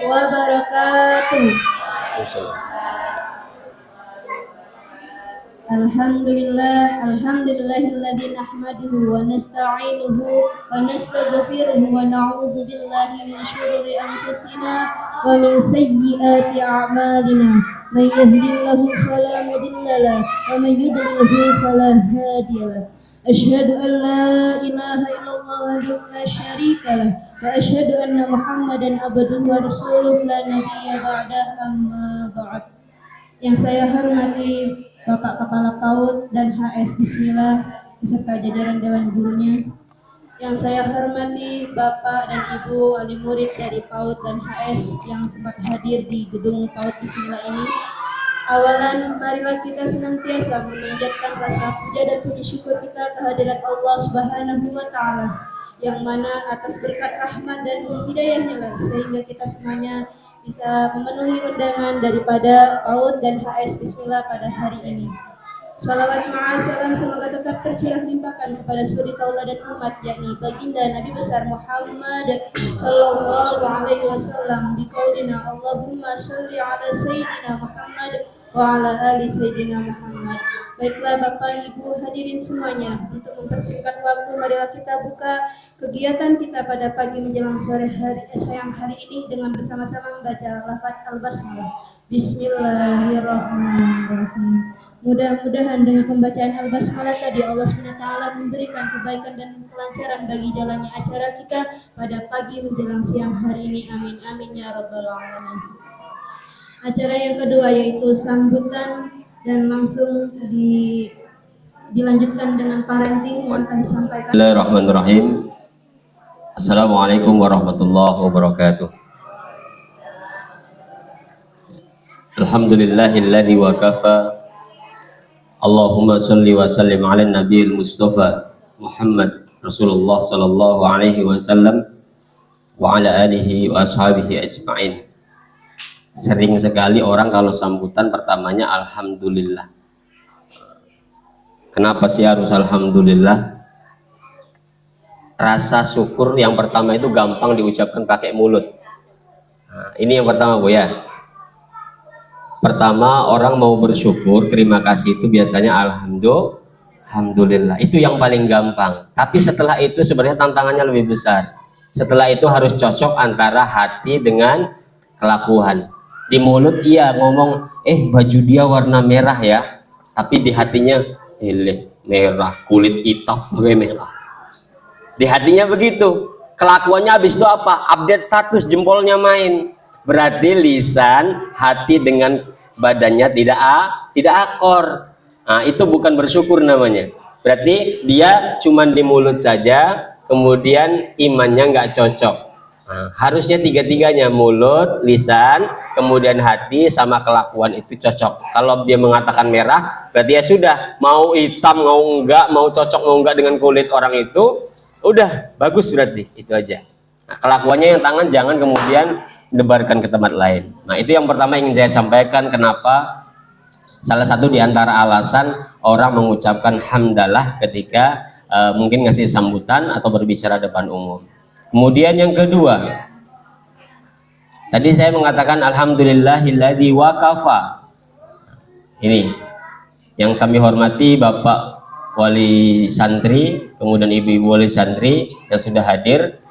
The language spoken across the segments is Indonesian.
wabarakatuh. Alhamdulillahilladzi nahmaduhu wa nasta'inuhu wa nastaghfiruhu wa na'udzu billahi min syururi anfusina wa min sayyiati a'malina. May yahdihillahu fala mudilla lahu wa may yudlilhu fala hadiya lahu. Asyhadu an la ilaha illallah wahdahu la syarika lah wa asyhadu anna Muhammadan abduhu wa rasuluh la nabiyya ba'dah, amma ba'd. Yang saya hormati Bapak Kepala PAUD dan HS Bismillah beserta jajaran dewan gurunya. Yang saya hormati Bapak dan Ibu wali murid dari PAUD dan HS yang sempat hadir di gedung PAUD Bismillah ini. Awalan, marilah kita senantiasa memanjatkan rasa puja dan puji syukur kita kehadirat Allah Subhanahu wa Ta'ala, yang mana atas berkat rahmat dan hidayahnya lah sehingga kita semuanya bisa memenuhi undangan daripada PAUD dan HS Bismillah pada hari ini. Salawat ma'asalam semoga tetap tercurah limpahkan kepada suri tauladan umat, yakni baginda Nabi besar Muhammad sallallahu alaihi wasallam, biqaulina Allahumma sholli ala sayyidina Muhammad wa ala ali sayyidina Muhammad. Baiklah Bapak Ibu hadirin semuanya, untuk mempersingkat waktu marilah kita buka kegiatan kita pada pagi menjelang sore hari siang hari ini dengan bersama-sama membaca lafaz Al-Basmalah. Bismillahirrahmanirrahim. Mudah-mudahan dengan pembacaan Al-Basmalah tadi Allah SWT memberikan kebaikan dan kelancaran bagi jalannya acara kita pada pagi menjelang siang hari ini. Amin amin ya rabbal alamin. Acara yang kedua yaitu sambutan dan langsung dilanjutkan dengan parenting yang akan disampaikan. Bismillahirrahmanirrahim. Assalamualaikum warahmatullahi wabarakatuh. Alhamdulillahilladzi wa kafa. Allahumma salli wa sallim ala nabiyil mustafa Muhammad Rasulullah sallallahu alaihi wasallam wa ala alihi wa ashabihi ajma'in. Sering sekali orang kalau sambutan pertamanya alhamdulillah. Kenapa sih harus alhamdulillah? Rasa syukur yang pertama itu gampang diucapkan pakai mulut. Nah, ini yang pertama Bu ya. Pertama, orang mau bersyukur, terima kasih itu biasanya alhamdulillah. Itu yang paling gampang. Tapi setelah itu sebenarnya tantangannya lebih besar. Setelah itu harus cocok antara hati dengan kelakuan. Di mulut iya ngomong, baju dia warna merah ya. Tapi di hatinya, merah, kulit hitam merah. Di hatinya begitu. Kelakuannya habis itu apa? Update status, jempolnya main. Berarti lisan, hati dengan badannya tidak akor. Nah, itu bukan bersyukur namanya. Berarti dia cuman di mulut saja, kemudian imannya nggak cocok. Nah, harusnya tiga-tiganya, mulut, lisan, kemudian hati sama kelakuan itu cocok. Kalau dia mengatakan merah, berarti ya sudah, mau hitam mau enggak, mau cocok mau enggak dengan kulit orang itu, udah bagus berarti itu aja. Nah, kelakuannya yang tangan jangan kemudian debarkan ke tempat lain. Nah, itu yang pertama ingin saya sampaikan, kenapa salah satu di antara alasan orang mengucapkan hamdalah ketika mungkin ngasih sambutan atau berbicara depan umum. Kemudian yang kedua, tadi saya mengatakan alhamdulillahilladzi wa kafa. Ini yang kami hormati Bapak Wali Santri, kemudian Ibu-ibu Wali Santri yang sudah hadir.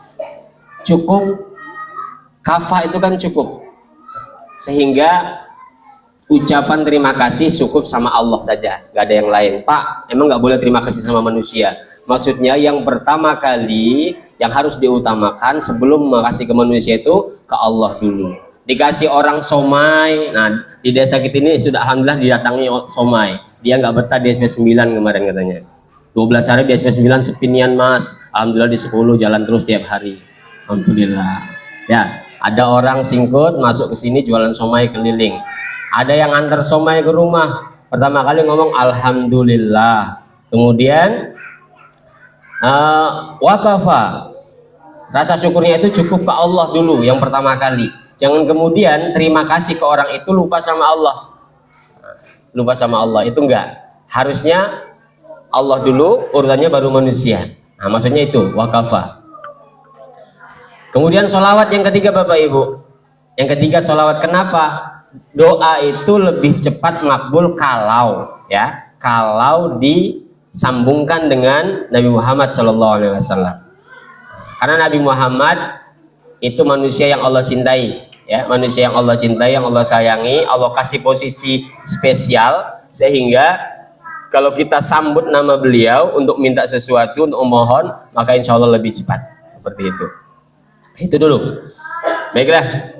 Cukup kafa itu kan cukup, sehingga ucapan terima kasih cukup sama Allah saja, nggak ada yang lain. Pak, emang nggak boleh terima kasih sama manusia? Maksudnya yang pertama kali yang harus diutamakan sebelum makasih ke manusia itu ke Allah dulu. Dikasih orang somai, nah di desa kita ini sudah alhamdulillah didatangi somai, dia nggak betah di SP 9 kemarin katanya. 12 hari di SP 9 sepinian mas, alhamdulillah di 10 jalan terus tiap hari, alhamdulillah. Ya, ada orang singkut masuk ke sini jualan somai keliling. Ada yang antar somai ke rumah. Pertama kali ngomong alhamdulillah. Kemudian wakafa. Rasa syukurnya itu cukup ke Allah dulu yang pertama kali. Jangan kemudian terima kasih ke orang itu lupa sama Allah. Lupa sama Allah itu enggak. Harusnya Allah dulu, urutannya baru manusia. Nah, maksudnya itu wakafa. Kemudian sholawat yang ketiga Bapak Ibu. Yang ketiga sholawat. Kenapa? Doa itu lebih cepat makbul kalau disambungkan dengan Nabi Muhammad SAW. Karena Nabi Muhammad itu manusia yang Allah cintai, ya, manusia yang Allah cintai, yang Allah sayangi, Allah kasih posisi spesial sehingga kalau kita sambut nama beliau untuk minta sesuatu, untuk memohon, maka insya Allah lebih cepat. Seperti itu. Itu dulu. Baiklah.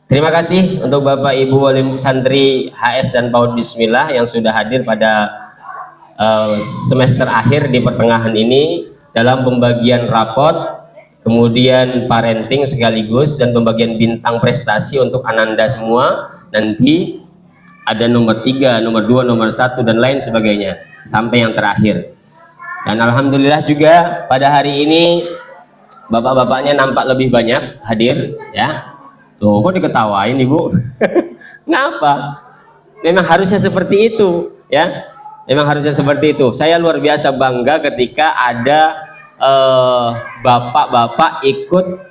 Terima kasih untuk Bapak Ibu wali santri HS dan PAUD Bismillah yang sudah hadir pada semester akhir di pertengahan ini dalam pembagian rapot, kemudian parenting sekaligus, dan pembagian bintang prestasi untuk Ananda semua. Nanti ada nomor 3, nomor 2, nomor 1 dan lain sebagainya sampai yang terakhir. Dan alhamdulillah juga pada hari ini bapak-bapaknya nampak lebih banyak hadir, ya. Tuh, kok diketawain Ibu? Kenapa? Memang harusnya seperti itu, ya. Memang harusnya seperti itu. Saya luar biasa bangga ketika ada bapak-bapak ikut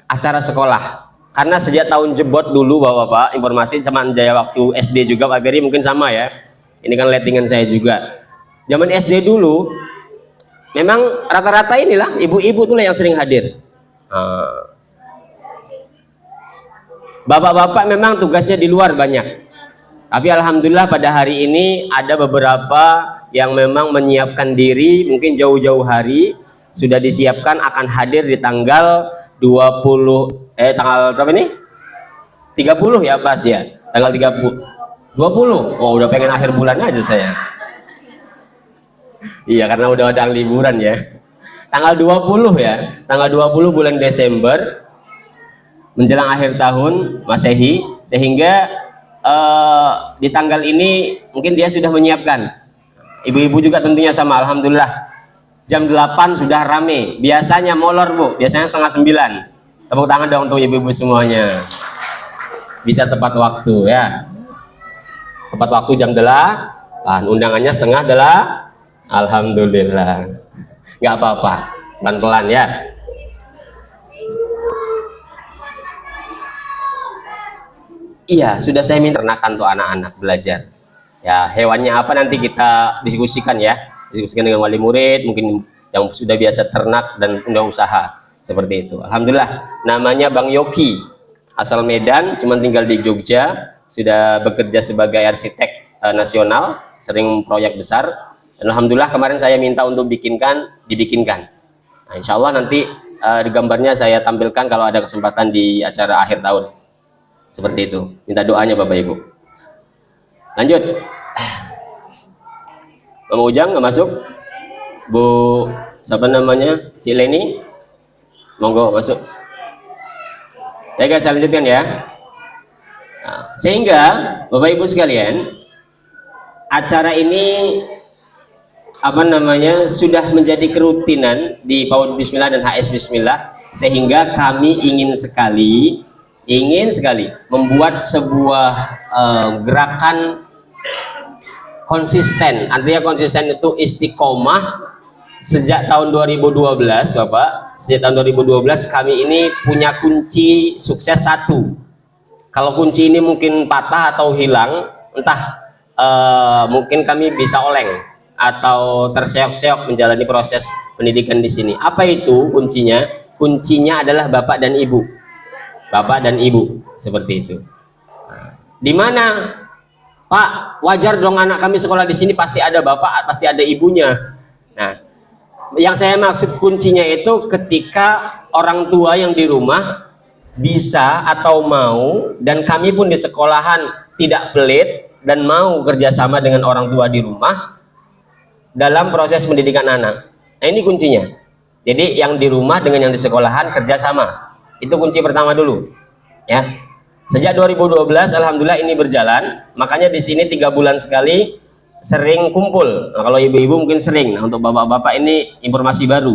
acara sekolah. Karena sejak tahun jebot dulu bapak-bapak, informasi sama Jaya waktu SD juga, Pak Beri mungkin sama ya. Ini kan lettingan saya juga. Zaman SD dulu, memang rata-rata inilah ibu-ibu tuh yang sering hadir. Bapak-bapak memang tugasnya di luar banyak. Tapi alhamdulillah pada hari ini ada beberapa yang memang menyiapkan diri, mungkin jauh-jauh hari sudah disiapkan akan hadir di tanggal 20 tanggal berapa ini? 30 ya pas ya. Tanggal 30. 20. Oh, udah pengen akhir bulan aja saya. Iya, karena udah ada liburan ya. Tanggal 20 ya. Tanggal 20 bulan Desember menjelang akhir tahun Masehi, sehingga di tanggal ini mungkin dia sudah menyiapkan. Ibu-ibu juga tentunya sama, alhamdulillah. Jam 8 sudah rame. Biasanya molor Bu, biasanya setengah 9. Tepuk tangan dong untuk ibu-ibu semuanya. Bisa tepat waktu ya. Tepat waktu jam 8. Undangannya setengah 8. Alhamdulillah. Nggak apa-apa, pelan-pelan ya. Iya, sudah saya minta ternakan untuk anak-anak belajar. Ya, hewannya apa nanti kita diskusikan ya. Diskusikan dengan wali murid, mungkin yang sudah biasa ternak dan punya usaha. Seperti itu. Alhamdulillah, namanya Bang Yoki, asal Medan, cuman tinggal di Jogja, sudah bekerja sebagai arsitek nasional, sering proyek besar. Dan alhamdulillah kemarin saya minta untuk dibikinkan. Nah, insya Allah nanti di gambarnya saya tampilkan kalau ada kesempatan di acara akhir tahun. Seperti itu. Minta doanya Bapak Ibu. Lanjut. Mama Ujang nggak masuk? Bu, siapa namanya? Cik Leni? Monggo masuk. Ya guys, saya lanjutkan ya. Nah, sehingga Bapak Ibu sekalian, acara ini sudah menjadi kerutinan di PAUD Bismillah dan HS Bismillah, sehingga kami ingin sekali membuat sebuah gerakan konsisten. Artinya konsisten itu istiqomah sejak tahun 2012 Bapak. Sejak tahun 2012 kami ini punya kunci sukses satu. Kalau kunci ini mungkin patah atau hilang, entah mungkin kami bisa oleng atau terseok-seok menjalani proses pendidikan di sini. Apa itu kuncinya? Kuncinya adalah Bapak dan Ibu. Bapak dan Ibu, seperti itu. Di mana Pak, wajar dong anak kami sekolah di sini pasti ada Bapak, pasti ada ibunya. Nah, yang saya maksud kuncinya itu ketika orang tua yang di rumah bisa atau mau, dan kami pun di sekolahan tidak pelit dan mau kerjasama dengan orang tua di rumah dalam proses pendidikan anak. Nah, ini kuncinya. Jadi yang di rumah dengan yang di sekolahan kerjasama. Itu kunci pertama dulu. Ya. Sejak 2012 alhamdulillah ini berjalan. Makanya di sini 3 bulan sekali sering kumpul. Nah, kalau ibu-ibu mungkin sering. Nah, untuk bapak-bapak ini informasi baru.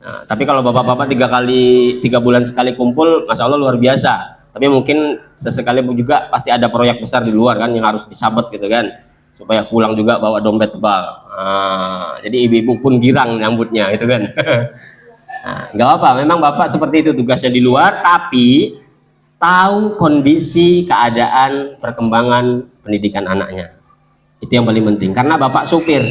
Nah, tapi kalau bapak-bapak 3 bulan sekali kumpul, masya Allah luar biasa. Tapi mungkin sesekali juga pasti ada proyek besar di luar kan yang harus disabet gitu kan, supaya pulang juga bawa dompet tebal. Nah, jadi ibu-ibu pun girang nyambutnya gitu kan. Nah, nggak apa, memang bapak seperti itu tugasnya di luar, tapi tahu kondisi, keadaan, perkembangan pendidikan anaknya. Itu yang paling penting. Karena bapak supir,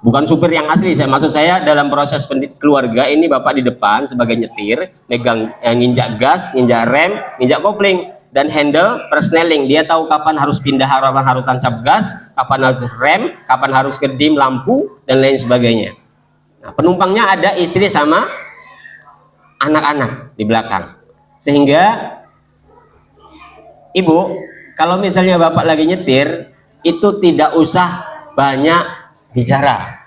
bukan supir yang asli. Maksud saya dalam proses keluarga ini bapak di depan sebagai nyetir, megang nginjak gas, nginjak rem, nginjak kopling, dan handle persneling. Dia tahu kapan harus pindah, kapan harus tancap gas, kapan harus rem, kapan harus kedim lampu, dan lain sebagainya. Nah, penumpangnya ada istri sama anak-anak di belakang. Sehingga ibu, kalau misalnya bapak lagi nyetir, itu tidak usah banyak bicara.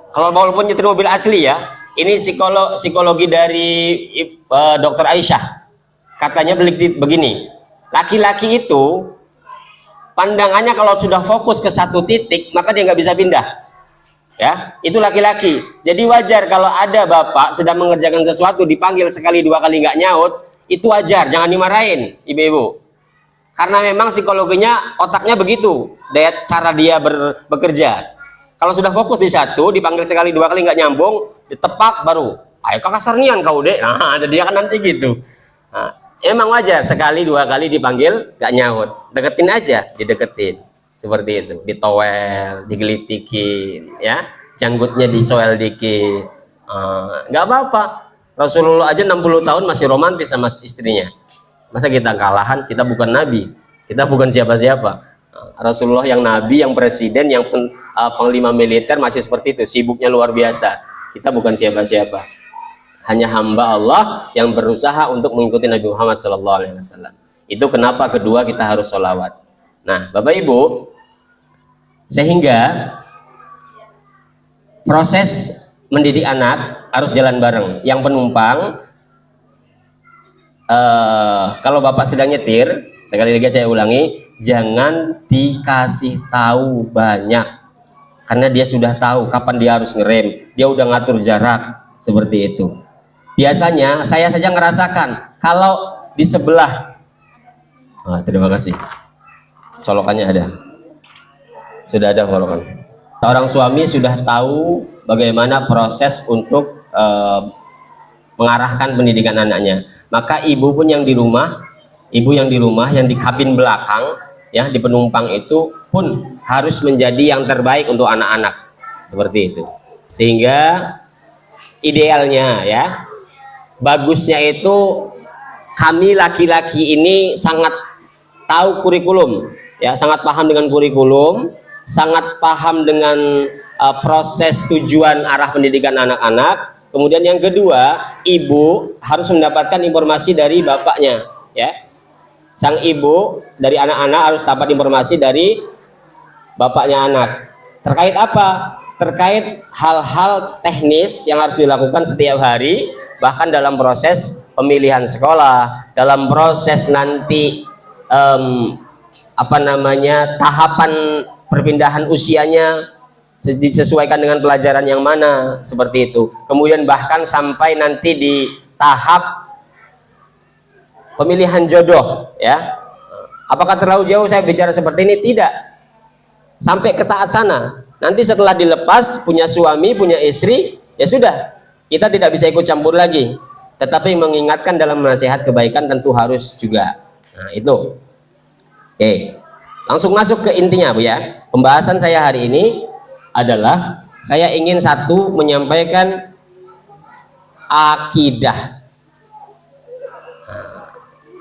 Kalau walaupun nyetir mobil asli ya, ini psikologi dari Dr. Aisyah. Katanya begini, laki-laki itu pandangannya kalau sudah fokus ke satu titik, maka dia nggak bisa pindah. Ya, itu laki-laki. Jadi wajar kalau ada bapak sedang mengerjakan sesuatu dipanggil sekali dua kali nggak nyaut, itu wajar, jangan dimarahin ibu-ibu. Karena memang psikologinya otaknya begitu, cara dia bekerja. Kalau sudah fokus di satu, dipanggil sekali dua kali nggak nyambung, ditepak baru, ayo kasarnian kau dek. Nah, jadi akan nanti gitu. Nah, emang wajar sekali dua kali dipanggil nggak nyaut, deketin aja, dideketin. Seperti itu, ditowel, digelitikin, ya, janggutnya disoel dikit, nggak apa-apa. Rasulullah aja 60 tahun masih romantis sama istrinya. Masa kita kalahan? Kita bukan nabi, kita bukan siapa-siapa. Rasulullah yang nabi, yang presiden, yang panglima militer masih seperti itu, sibuknya luar biasa. Kita bukan siapa-siapa, hanya hamba Allah yang berusaha untuk mengikuti Nabi Muhammad SAW. Itu kenapa kedua kita harus sholawat. Nah, Bapak Ibu, sehingga proses mendidik anak harus jalan bareng. Yang penumpang, kalau Bapak sedang nyetir, sekali lagi saya ulangi, jangan dikasih tahu banyak, karena dia sudah tahu kapan dia harus ngerem, dia udah ngatur jarak, seperti itu. Biasanya saya saja ngerasakan kalau di sebelah, terima kasih. Colokannya ada, sudah ada colokan. Seorang suami sudah tahu bagaimana proses untuk mengarahkan pendidikan anaknya. Maka ibu pun yang di rumah, yang di kabin belakang, ya, di penumpang itu pun harus menjadi yang terbaik untuk anak-anak, seperti itu. Sehingga idealnya, ya, bagusnya itu kami laki-laki ini sangat tahu kurikulum, ya, sangat paham dengan kurikulum, sangat paham dengan proses tujuan arah pendidikan anak-anak. Kemudian yang kedua, ibu harus mendapatkan informasi dari bapaknya, ya. Sang ibu dari anak-anak harus dapat informasi dari bapaknya anak. Terkait apa? Terkait hal-hal teknis yang harus dilakukan setiap hari, bahkan dalam proses pemilihan sekolah, dalam proses nanti tahapan perpindahan usianya disesuaikan dengan pelajaran yang mana, seperti itu. Kemudian bahkan sampai nanti di tahap pemilihan jodoh, ya. Apakah terlalu jauh saya bicara seperti ini? Tidak. Sampai ke saat sana. Nanti setelah dilepas, punya suami, punya istri, ya sudah, kita tidak bisa ikut campur lagi. Tetapi mengingatkan dalam nasihat kebaikan tentu harus juga. Nah, itu. Oke. Langsung masuk ke intinya, Bu, ya. Pembahasan saya hari ini adalah saya ingin menyampaikan akidah.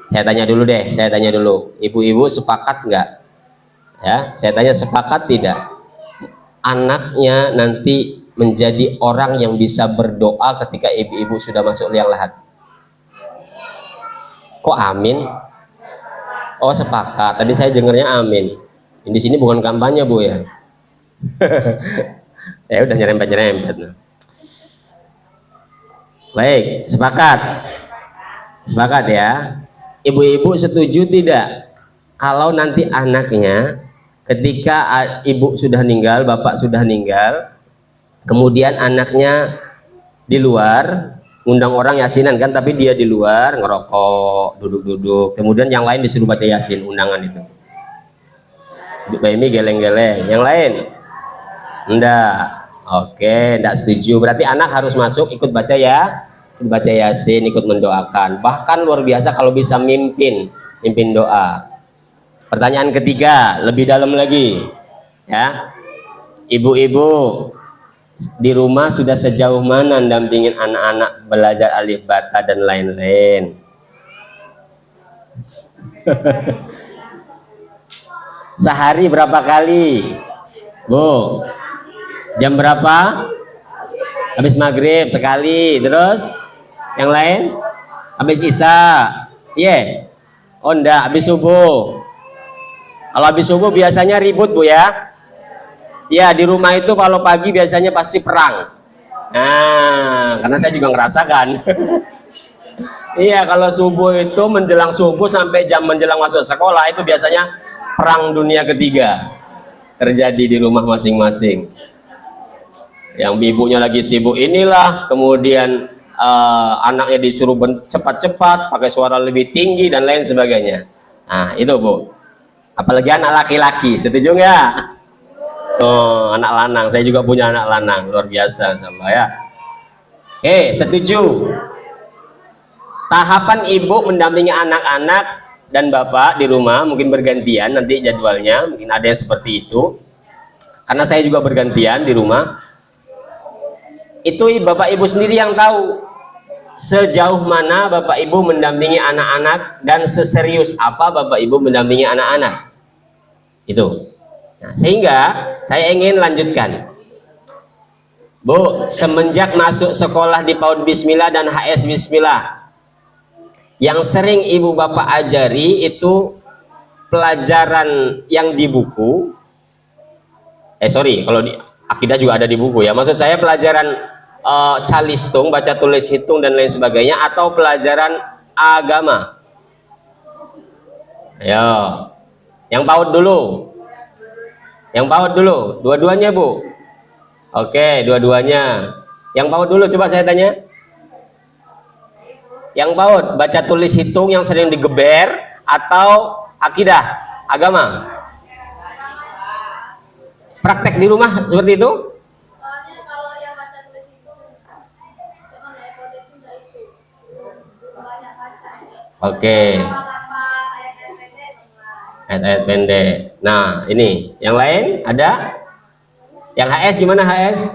Saya tanya dulu deh, ibu-ibu sepakat nggak? Ya, saya tanya sepakat tidak? Anaknya nanti menjadi orang yang bisa berdoa ketika ibu-ibu sudah masuk liang lahat. Kok amin? Oh, sepakat. Tadi saya dengarnya amin. Di sini bukan kampanye, Bu, ya. Ya udah nyerempet. Baik, sepakat ya. Ibu-ibu setuju tidak kalau nanti anaknya ketika ibu sudah meninggal, bapak sudah meninggal, kemudian anaknya di luar ngundang orang yasinan kan, tapi dia di luar ngerokok, duduk-duduk, kemudian yang lain disuruh baca yasin, undangan itu. Mbak Imi geleng-geleng, yang lain enggak. Oke, tidak setuju. Berarti anak harus masuk ikut baca ya, ikut baca Yasin, ikut mendoakan. Bahkan luar biasa kalau bisa mimpin doa. Pertanyaan ketiga, lebih dalam lagi. Ya, ibu-ibu di rumah sudah sejauh mana dampingin anak-anak belajar alif bata dan lain-lain? Sehari berapa kali, Bu? Jam berapa? Habis maghrib sekali, terus yang lain? Habis isya, iya? Oh enggak, habis subuh. Kalau habis subuh biasanya ribut, Bu ya? Ya, di rumah itu kalau pagi biasanya pasti perang. Nah, karena saya juga ngerasakan. Iya, kalau subuh itu menjelang subuh sampai jam menjelang masuk sekolah itu biasanya perang dunia ketiga terjadi di rumah masing-masing. Yang ibunya lagi sibuk inilah, kemudian anaknya disuruh cepat-cepat pakai suara lebih tinggi dan lain sebagainya. Nah, itu Bu. Apalagi anak laki-laki, setuju nggak? Oh, anak lanang, saya juga punya anak lanang, luar biasa sama ya. Setuju. Tahapan ibu mendampingi anak-anak dan bapak di rumah mungkin bergantian nanti jadwalnya, mungkin ada yang seperti itu. Karena saya juga bergantian di rumah. Itu bapak ibu sendiri yang tahu sejauh mana bapak ibu mendampingi anak-anak dan seserius apa bapak ibu mendampingi anak-anak. Itu. Nah, sehingga saya ingin lanjutkan. Bu, semenjak masuk sekolah di PAUD Bismillah dan HS Bismillah, yang sering ibu bapak ajari itu pelajaran yang di buku. Kalau di akidah juga ada di buku ya. Maksud saya pelajaran calistung, baca tulis hitung dan lain sebagainya, atau pelajaran agama. Ayo, yang PAUD dulu. Yang PAUD dulu, dua-duanya Bu. Oke, dua-duanya. Yang PAUD dulu coba saya tanya. Yang PAUD baca tulis hitung yang sering digeber atau akidah, agama? Praktek di rumah seperti itu? Oke. Ayat-ayat pendek. Nah, ini yang lain ada? Yang HS gimana HS?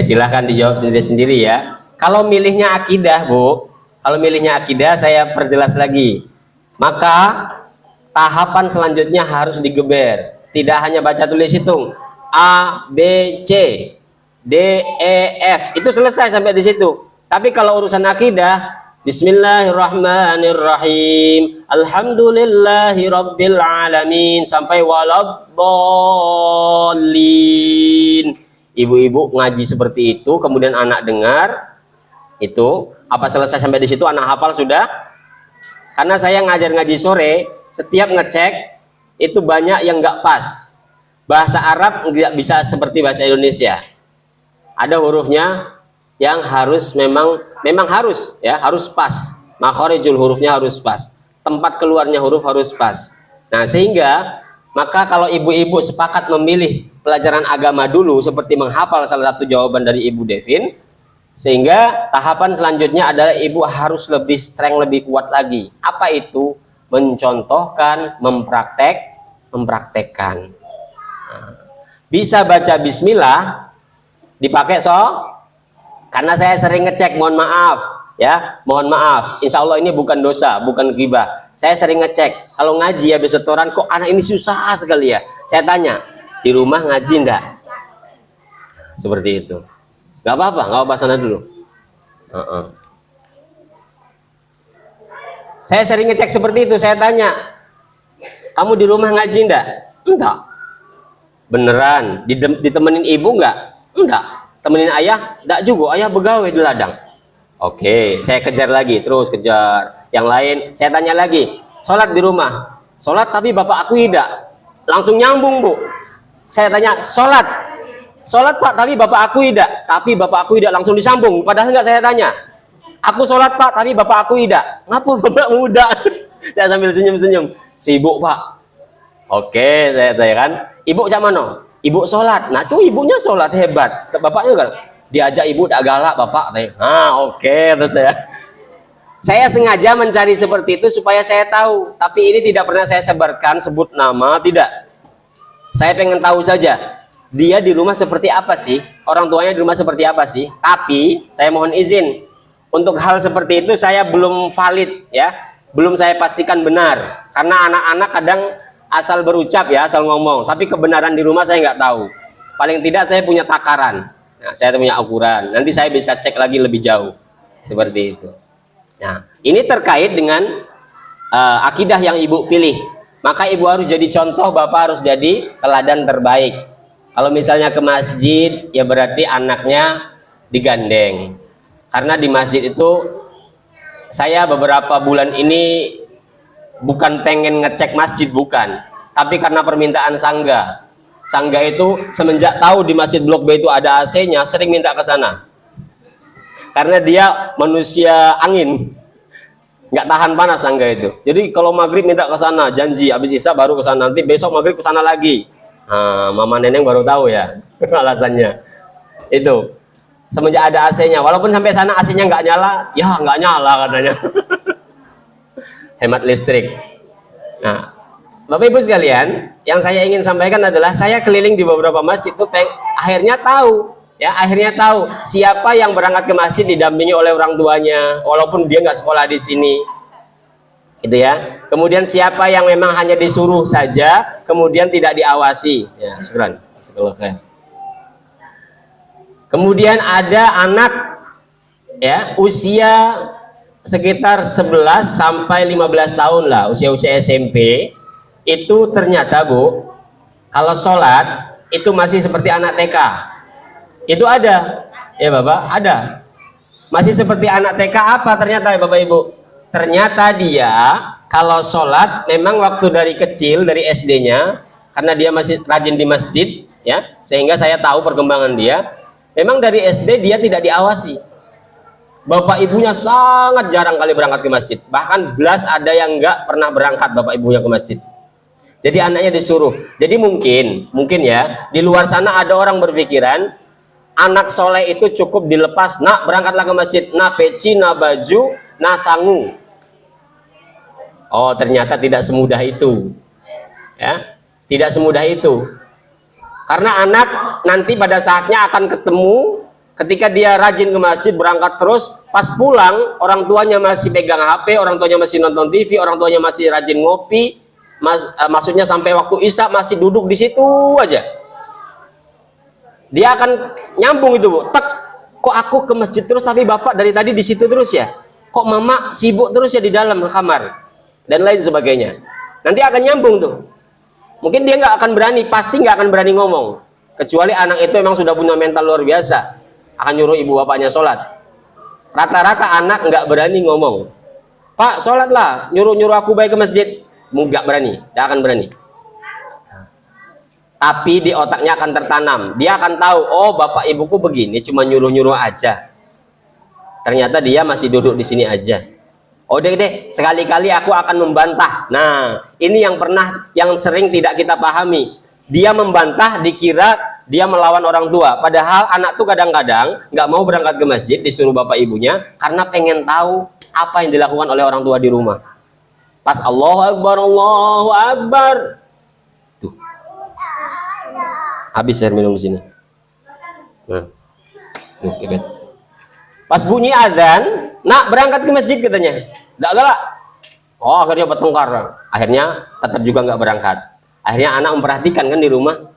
Silahkan dijawab sendiri-sendiri ya. Kalau milihnya akidah, Bu, kalau milihnya akidah saya perjelas lagi. Maka tahapan selanjutnya harus digeber. Tidak hanya baca tulis hitung. A, B, C, D, E, F. Itu selesai sampai di situ. Tapi kalau urusan akidah, Bismillahirrahmanirrahim, Alhamdulillahirrabbilalamin, sampai waladhdallin. Ibu-ibu ngaji seperti itu, kemudian anak dengar, itu apa selesai sampai di situ anak hafal sudah? Karena saya ngajar ngaji sore, setiap ngecek itu banyak yang nggak pas. Bahasa Arab nggak bisa seperti bahasa Indonesia. Ada hurufnya yang harus memang harus ya, harus pas. Makharijul hurufnya harus pas. Tempat keluarnya huruf harus pas. Nah, sehingga maka kalau ibu-ibu sepakat memilih pelajaran agama dulu seperti menghafal salah satu jawaban dari Ibu Devin, sehingga tahapan selanjutnya adalah ibu harus lebih strength, lebih kuat lagi. Apa itu? Mencontohkan, mempraktekkan. Nah, bisa baca bismillah dipakai karena saya sering ngecek, mohon maaf ya, mohon maaf, insya Allah ini bukan dosa, bukan ghibah. Saya sering ngecek, kalau ngaji habis setoran kok anak ini susah sekali ya. Saya tanya, di rumah ngaji enggak? Seperti itu. Nggak apa-apa sana dulu. Saya sering ngecek seperti itu. Saya tanya, kamu di rumah ngaji enggak? Enggak. Beneran? Ditemenin ibu enggak? Enggak. Temenin ayah? Enggak juga. Ayah begawe di ladang. Oke, saya kejar lagi, terus kejar. Yang lain, saya tanya lagi, sholat di rumah? Sholat tapi bapak aku tidak. Langsung nyambung, Bu. Saya tanya, sholat Pak, tapi bapak aku tidak. Tapi bapak aku tidak, langsung disambung. Padahal enggak saya tanya. Aku sholat Pak, tapi bapak aku tidak. Ngapa bapak muda? Saya sambil senyum-senyum. Sibuk Pak. Oke, saya kan. Ibu cak mana? Ibu sholat. Nah tuh ibunya sholat hebat. Bapaknya kan diajak ibu tak galak bapak. Oke, terus saya. Saya sengaja mencari seperti itu supaya saya tahu. Tapi ini tidak pernah saya sebarkan sebut nama, tidak. Saya pengen tahu saja. Dia di rumah seperti apa sih? Orang tuanya di rumah seperti apa sih? Tapi saya mohon izin. Untuk hal seperti itu saya belum valid ya. Belum saya pastikan benar. Karena anak-anak kadang asal berucap ya, asal ngomong. Tapi kebenaran di rumah saya nggak tahu. Paling tidak saya punya takaran. Nah, saya punya ukuran. Nanti saya bisa cek lagi lebih jauh. Seperti itu. Nah, ini terkait dengan akidah yang ibu pilih. Maka ibu harus jadi contoh, bapak harus jadi teladan terbaik. Kalau misalnya ke masjid, ya berarti anaknya digandeng. Karena di masjid itu, saya beberapa bulan ini bukan pengen ngecek masjid, bukan. Tapi karena permintaan Sangga. Sangga itu semenjak tahu di Masjid Blok B itu ada AC-nya, sering minta ke sana. Karena dia manusia angin. Nggak tahan panas Sangga itu. Jadi kalau maghrib minta ke sana, janji habis isya baru ke sana. Nanti besok maghrib ke sana lagi. Nah, mama neneng baru tahu ya alasannya. Itu semenjak ada AC-nya, walaupun sampai sana AC-nya nggak nyala, ya nggak nyala katanya. Hemat listrik. Nah, Bapak Ibu sekalian, yang saya ingin sampaikan adalah saya keliling di beberapa masjid itu akhirnya tahu siapa yang berangkat ke masjid didampingi oleh orang tuanya, walaupun dia nggak sekolah di sini. Gitu ya. Kemudian siapa yang memang hanya disuruh saja, kemudian tidak diawasi. Ya, syukran. Kemudian ada anak ya, usia sekitar 11 sampai 15 tahun lah, usia-usia SMP. Itu ternyata Bu, kalau sholat itu masih seperti anak TK. Itu ada. Ya Bapak, ada. Masih seperti anak TK apa ternyata ya Bapak Ibu? Ternyata dia kalau sholat memang waktu dari kecil, dari SD-nya, karena dia masih rajin di masjid ya, sehingga saya tahu perkembangan dia. Memang dari SD dia tidak diawasi. Bapak ibunya sangat jarang kali berangkat ke masjid. Bahkan belas ada yang nggak pernah berangkat bapak ibunya ke masjid. Jadi anaknya disuruh. Jadi mungkin ya, di luar sana ada orang berpikiran anak soleh itu cukup dilepas, nak berangkatlah ke masjid, nak peci, nak baju, nak sangu. Oh, ternyata tidak semudah itu. Ya, tidak semudah itu. Karena anak nanti pada saatnya akan ketemu, ketika dia rajin ke masjid, berangkat terus, pas pulang orang tuanya masih pegang HP, orang tuanya masih nonton TV, orang tuanya masih rajin ngopi, maksudnya sampai waktu isya masih duduk di situ aja. Dia akan nyambung itu Bu. Tek, kok aku ke masjid terus tapi bapak dari tadi di situ terus ya? Kok mama sibuk terus ya di dalam kamar? Dan lain sebagainya. Nanti akan nyambung tuh. Mungkin dia nggak akan berani, pasti nggak akan berani ngomong. Kecuali anak itu memang sudah punya mental luar biasa, akan nyuruh ibu bapaknya sholat. Rata-rata anak nggak berani ngomong. Pak, sholatlah, nyuruh aku baik ke masjid. Nggak berani, nggak akan berani. Tapi di otaknya akan tertanam. Dia akan tahu, oh bapak ibuku begini, cuma nyuruh-nyuruh aja. Ternyata dia masih duduk di sini aja. Oh deh, sekali-kali aku akan membantah. Nah, ini yang sering tidak kita pahami. Dia membantah, dikira dia melawan orang tua. Padahal anak tuh kadang-kadang nggak mau berangkat ke masjid, disuruh bapak ibunya, karena pengen tahu apa yang dilakukan oleh orang tua di rumah. Pas Allahu Akbar. Tuh. Habis air minum di sini. Nah. Tuh, kebet. Pas bunyi adzan, nak berangkat ke masjid katanya. Nggak galak. Oh, akhirnya bertengkar. Akhirnya tetap juga nggak berangkat. Akhirnya anak memperhatikan kan di rumah.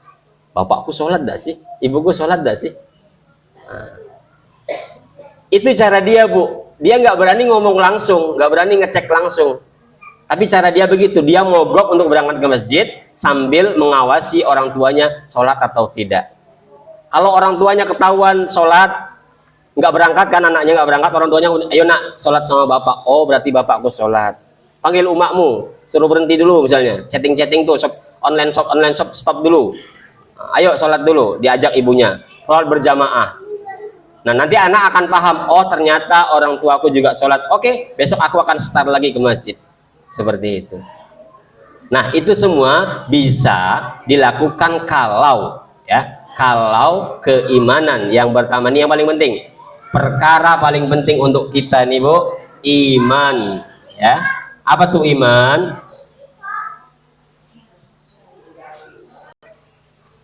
Bapakku sholat nggak sih? Ibuku sholat nggak sih? Nah. Itu cara dia Bu. Dia nggak berani ngomong langsung, nggak berani ngecek langsung. Tapi cara dia begitu. Dia mogok untuk berangkat ke masjid sambil mengawasi orang tuanya sholat atau tidak. Kalau orang tuanya ketahuan sholat, nggak berangkat kan, anaknya nggak berangkat, orang tuanya, ayo nak sholat sama bapak. Oh berarti bapakku sholat. Panggil umakmu, suruh berhenti dulu misalnya, chatting tuh, online shop stop dulu. Ayo sholat dulu, diajak ibunya, sholat berjamaah. Nah nanti anak akan paham, oh ternyata orang tuaku juga sholat. Oke, besok aku akan start lagi ke masjid. Seperti itu. Nah, itu semua bisa dilakukan kalau ya, kalau keimanan yang pertama ini yang paling penting. Perkara paling penting untuk kita nih, Bu, iman, ya. Apa tuh iman?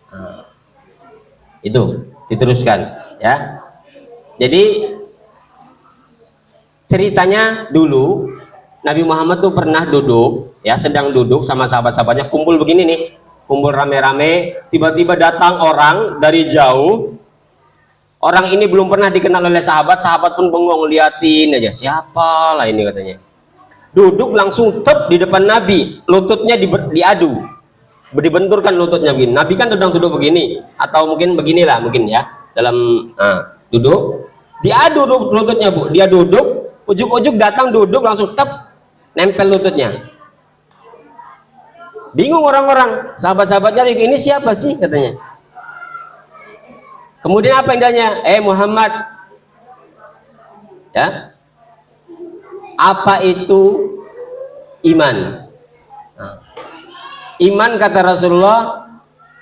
Nah, itu diteruskan, ya. Jadi ceritanya dulu Nabi Muhammad tuh pernah duduk, ya, sedang duduk sama sahabat-sahabatnya, kumpul begini nih, kumpul rame-rame, tiba-tiba datang orang dari jauh. Orang ini belum pernah dikenal oleh sahabat, sahabat pun bengong liatin aja, siapa lah ini katanya. Duduk langsung tep di depan Nabi, lututnya diadu, dibenturkan lututnya begini. Nabi kan sedang duduk begini, atau mungkin beginilah mungkin ya, dalam duduk, diadu lututnya, Bu. Dia duduk, ujuk-ujuk datang duduk langsung tep, nempel lututnya. Bingung orang-orang, sahabat-sahabatnya, ini siapa sih katanya. Kemudian apa yang tanya? Muhammad, ya, apa itu iman? Iman, kata Rasulullah,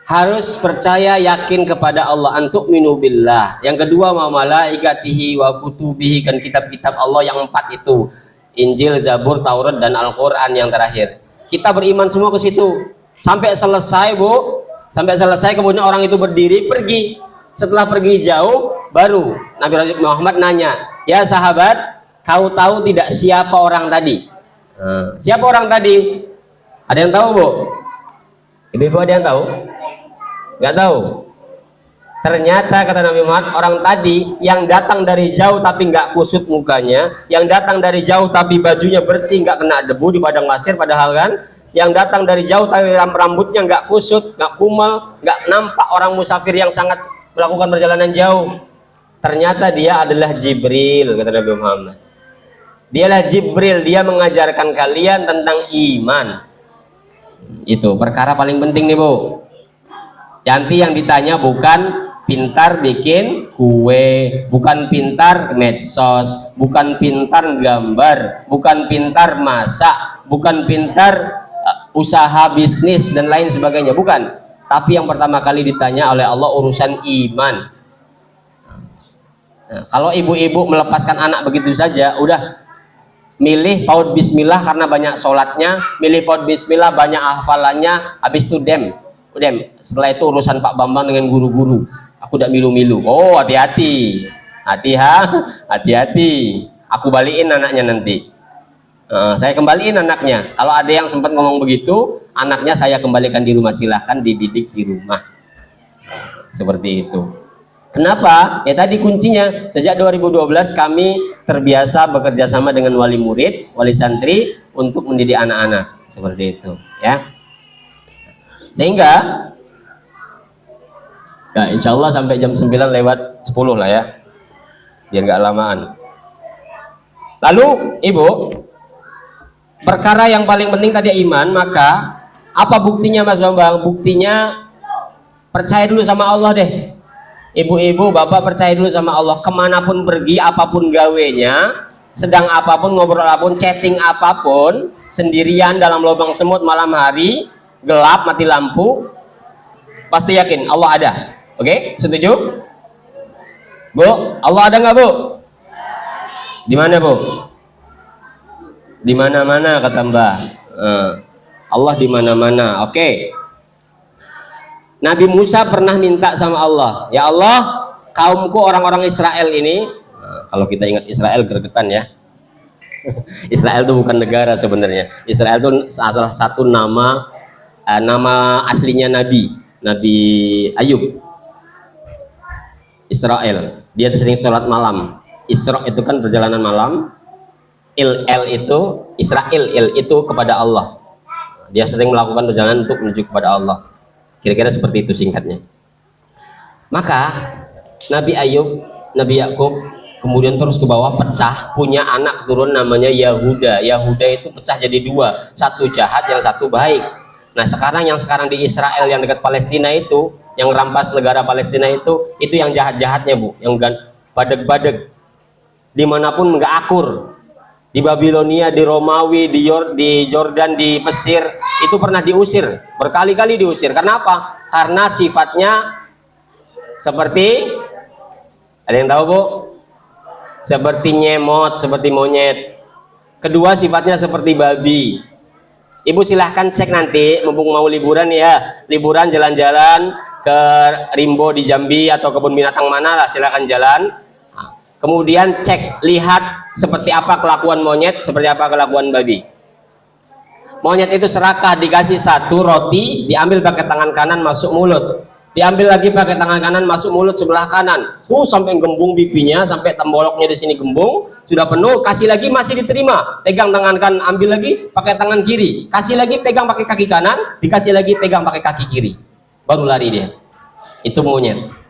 harus percaya yakin kepada Allah, antuk minubillah. Yang kedua, wa malaikatihi wa kutubihi, kan kitab-kitab Allah yang 4 itu, Injil, Zabur, Taurat, dan Al-Quran yang terakhir. Kita beriman semua ke situ sampai selesai, Bu. Sampai selesai, kemudian orang itu berdiri pergi. Setelah pergi jauh, baru Nabi Muhammad nanya, ya sahabat, kau tahu tidak siapa orang tadi? Siapa orang tadi? Ada yang tahu, Bu? Ibu-ibu ada yang tahu? Nggak tahu. Ternyata kata Nabi Muhammad, orang tadi yang datang dari jauh tapi nggak kusut mukanya, yang datang dari jauh tapi bajunya bersih, nggak kena debu di padang pasir, padahal kan, yang datang dari jauh tapi rambutnya nggak kusut, nggak kumal, nggak nampak orang musafir yang sangat melakukan perjalanan jauh. Ternyata dia adalah Jibril, kata Nabi Muhammad. Dialah Jibril, dia mengajarkan kalian tentang iman. Itu perkara paling penting nih, Bu. Nanti yang ditanya bukan pintar bikin kue, bukan pintar medsos, bukan pintar gambar, bukan pintar masak, bukan pintar usaha bisnis dan lain sebagainya, bukan. Tapi yang pertama kali ditanya oleh Allah urusan iman. Nah, kalau ibu-ibu melepaskan anak begitu saja, udah milih PAUD Bismillah karena banyak sholatnya, milih PAUD Bismillah banyak hafalannya, habis itu dem. Setelah itu urusan Pak Bambang dengan guru-guru. Aku udah milu-milu. Oh, hati-hati, hati-hati. Aku balikin anaknya nanti. Saya kembaliin anaknya. Kalau ada yang sempat ngomong begitu, anaknya saya kembalikan di rumah, silahkan dididik di rumah. Seperti itu. Kenapa? Ya tadi kuncinya, sejak 2012 kami terbiasa bekerja sama dengan wali murid, wali santri untuk mendidik anak-anak. Seperti itu, ya. Sehingga ya insya Allah sampai jam 9 lewat 10 lah ya, biar nggak lamaan. Lalu Ibu, perkara yang paling penting tadi iman, maka apa buktinya, Mas Bambang? Buktinya percaya dulu sama Allah deh. Ibu-ibu, bapak percaya dulu sama Allah. Kemanapun pergi, apapun gawenya, sedang apapun, ngobrol apapun, chatting apapun, sendirian dalam lubang semut malam hari, gelap, mati lampu, pasti yakin Allah ada. Oke, setuju? Bu, Allah ada nggak, Bu? Di mana, Bu? Di mana-mana kata Mbah. Allah di mana-mana. Oke. Nabi Musa pernah minta sama Allah, ya Allah, kaumku orang-orang Israel ini, kalau kita ingat Israel gregetan ya. Israel itu bukan negara sebenarnya. Israel itu salah satu nama aslinya Nabi Ayub. Israel, dia sering sholat malam. Isra itu kan perjalanan malam. Il Israel itu kepada Allah. Dia sering melakukan perjalanan untuk menuju kepada Allah. Kira-kira seperti itu singkatnya. Maka Nabi Ayub, Nabi Yakub kemudian terus ke bawah, pecah, punya anak turun namanya Yahuda. Yahuda itu pecah jadi dua, satu jahat, yang satu baik. Nah sekarang yang di Israel yang dekat Palestina itu, yang rampas negara Palestina itu yang jahat-jahatnya, Bu, yang badeg-badeg, dimanapun nggak akur, di Babilonia, di Romawi, di Jordan, di Mesir, itu pernah diusir, berkali-kali diusir. Karena apa? Karena sifatnya seperti, ada yang tahu Bu? Seperti nyemot, seperti monyet. Kedua, sifatnya seperti babi. Ibu silahkan cek nanti, mumpung mau liburan ya, liburan jalan-jalan ke Rimbo di Jambi atau kebun binatang mana lah, silahkan jalan. Kemudian cek, lihat seperti apa kelakuan monyet, seperti apa kelakuan babi. Monyet itu serakah, dikasih satu roti, diambil pakai tangan kanan masuk mulut, diambil lagi pakai tangan kanan masuk mulut sebelah kanan, sampai gembung pipinya, sampai temboloknya di sini gembung, sudah penuh, kasih lagi masih diterima, pegang tangan kanan, ambil lagi pakai tangan kiri, kasih lagi pegang pakai kaki kanan, dikasih lagi pegang pakai kaki kiri, baru lari dia. Itu monyet.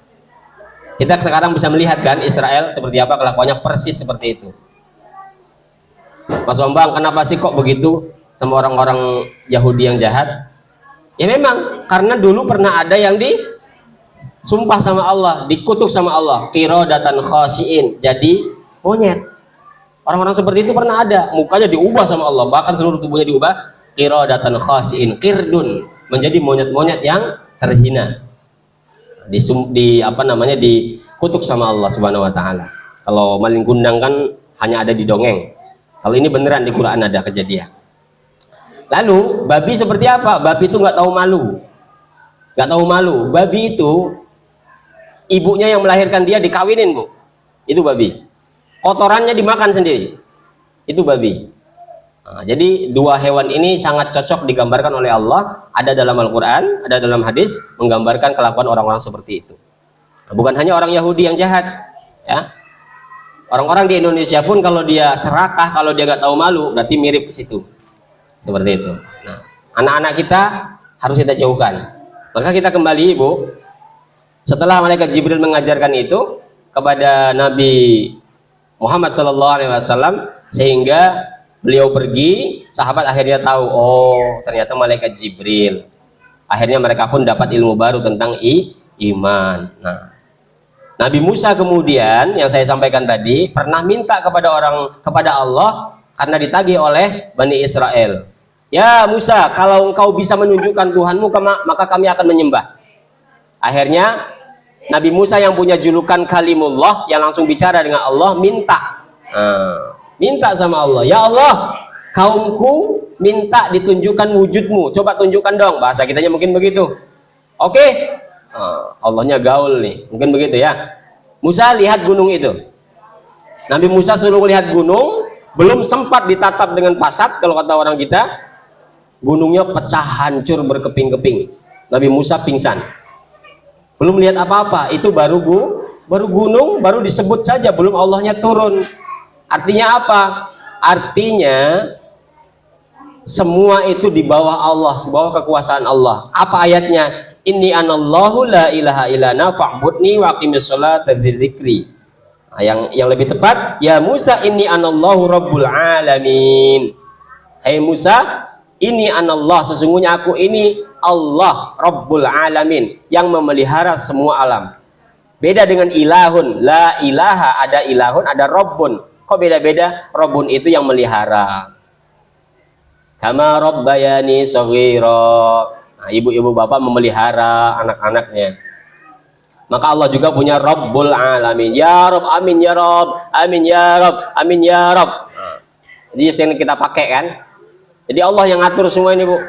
Kita sekarang bisa melihat kan Israel seperti apa kelakuannya, persis seperti itu. Mas Bambang, kenapa sih kok begitu sama orang-orang Yahudi yang jahat? Ya memang karena dulu pernah ada yang disumpah sama Allah, dikutuk sama Allah, qiradatan khasyiin, jadi monyet. Orang-orang seperti itu pernah ada, mukanya diubah sama Allah, bahkan seluruh tubuhnya diubah, qiradatan khasyiin, qirdun, menjadi monyet-monyet yang terhina. Dikutuk sama Allah Subhanahu wa taala. Kalau maling kundang kan hanya ada di dongeng. Kalau ini beneran di Quran ada kejadian. Lalu babi seperti apa? Babi itu nggak tahu malu, nggak tahu malu. Babi itu ibunya yang melahirkan dia dikawinin Bu, itu babi. Kotorannya dimakan sendiri, itu babi. Nah, jadi dua hewan ini sangat cocok digambarkan oleh Allah. Ada dalam Al-Quran, ada dalam hadis menggambarkan kelakuan orang-orang seperti itu. Nah, bukan hanya orang Yahudi yang jahat, ya. Orang-orang di Indonesia pun kalau dia serakah, kalau dia nggak tahu malu, berarti mirip ke situ. Seperti itu. Nah, anak-anak kita harus kita jauhkan. Maka kita kembali Ibu, setelah malaikat Jibril mengajarkan itu kepada Nabi Muhammad SAW, sehingga beliau pergi, sahabat akhirnya tahu, oh ternyata malaikat Jibril. Akhirnya mereka pun dapat ilmu baru tentang iman. Nah, Nabi Musa kemudian yang saya sampaikan tadi pernah minta kepada Allah karena ditagih oleh Bani Israel. Ya Musa, kalau engkau bisa menunjukkan Tuhanmu, maka kami akan menyembah. Akhirnya Nabi Musa yang punya julukan Kalimullah, yang langsung bicara dengan Allah, minta sama Allah, ya Allah, kaumku minta ditunjukkan wujudmu, coba tunjukkan dong. Bahasa kitanya mungkin begitu. Oke. Allahnya gaul nih, mungkin begitu ya. Musa lihat gunung itu. Nabi Musa suruh lihat gunung, belum sempat ditatap dengan pasat, kalau kata orang kita, gunungnya pecah hancur berkeping-keping. Nabi Musa pingsan. Belum lihat apa-apa, itu baru gunung, baru disebut saja, belum Allahnya turun. Artinya apa? Artinya semua itu di bawah Allah, bawah kekuasaan Allah. Apa ayatnya? Inni anallahu la ilaha illana fa'budni wa aqimis sholata dzikri. Nah, yang lebih tepat, ya Musa inni anallahu rabbul alamin. Hai Musa, ini anallah, sesungguhnya aku ini Allah Rabbul Alamin, yang memelihara semua alam. Beda dengan ilahun, la ilaha, ada ilahun, ada Rabbun. Kok beda-beda? Rabbun itu yang melihara. Kama rabbayani shaghira. Nah, ibu-ibu bapak memelihara anak-anaknya. Maka Allah juga punya Rabbul Alamin. Ya Rabb, amin ya Rabb, amin ya Rabb, amin ya Rabb. Nah, jadi sering kita pakai kan. Jadi Allah yang ngatur semua ini Bu,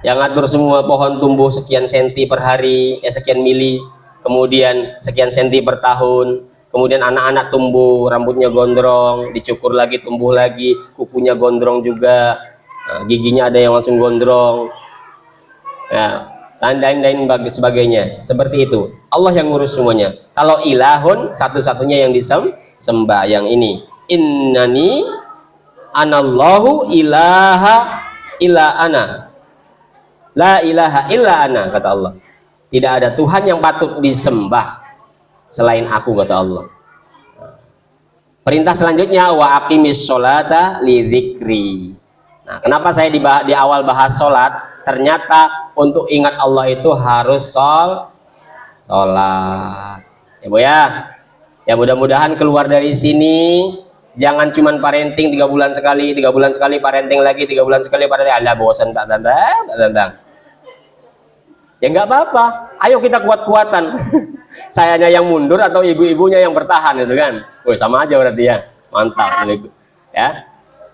yang ngatur semua. Pohon tumbuh sekian senti per hari, sekian mili, kemudian sekian senti per tahun, kemudian anak-anak tumbuh, rambutnya gondrong, dicukur lagi, tumbuh lagi, kukunya gondrong juga, nah, giginya ada yang langsung gondrong, ya, lain-lain sebagainya. Seperti itu, Allah yang ngurus semuanya. Kalau ilahun, satu-satunya yang disembah yang ini, innani anallahu ilaha illa ana, la ilaha illa ana, kata Allah. Tidak ada Tuhan yang patut disembah selain aku, kata Allah. Perintah selanjutnya, wa aqimis sholata li dzikri. Nah, kenapa saya di awal bahas sholat? Ternyata untuk ingat Allah itu harus sholat. Ya Bu ya. Ya mudah-mudahan keluar dari sini Jangan cuman parenting 3 bulan sekali, 3 bulan sekali parenting lagi, 3 bulan sekali parenting. Alah bosan Pak Bambang. Ya nggak apa-apa. Ayo kita kuat-kuatan. Sayanya yang mundur atau ibu-ibunya yang bertahan itu kan. Woi, sama aja berarti ya. Mantap ya.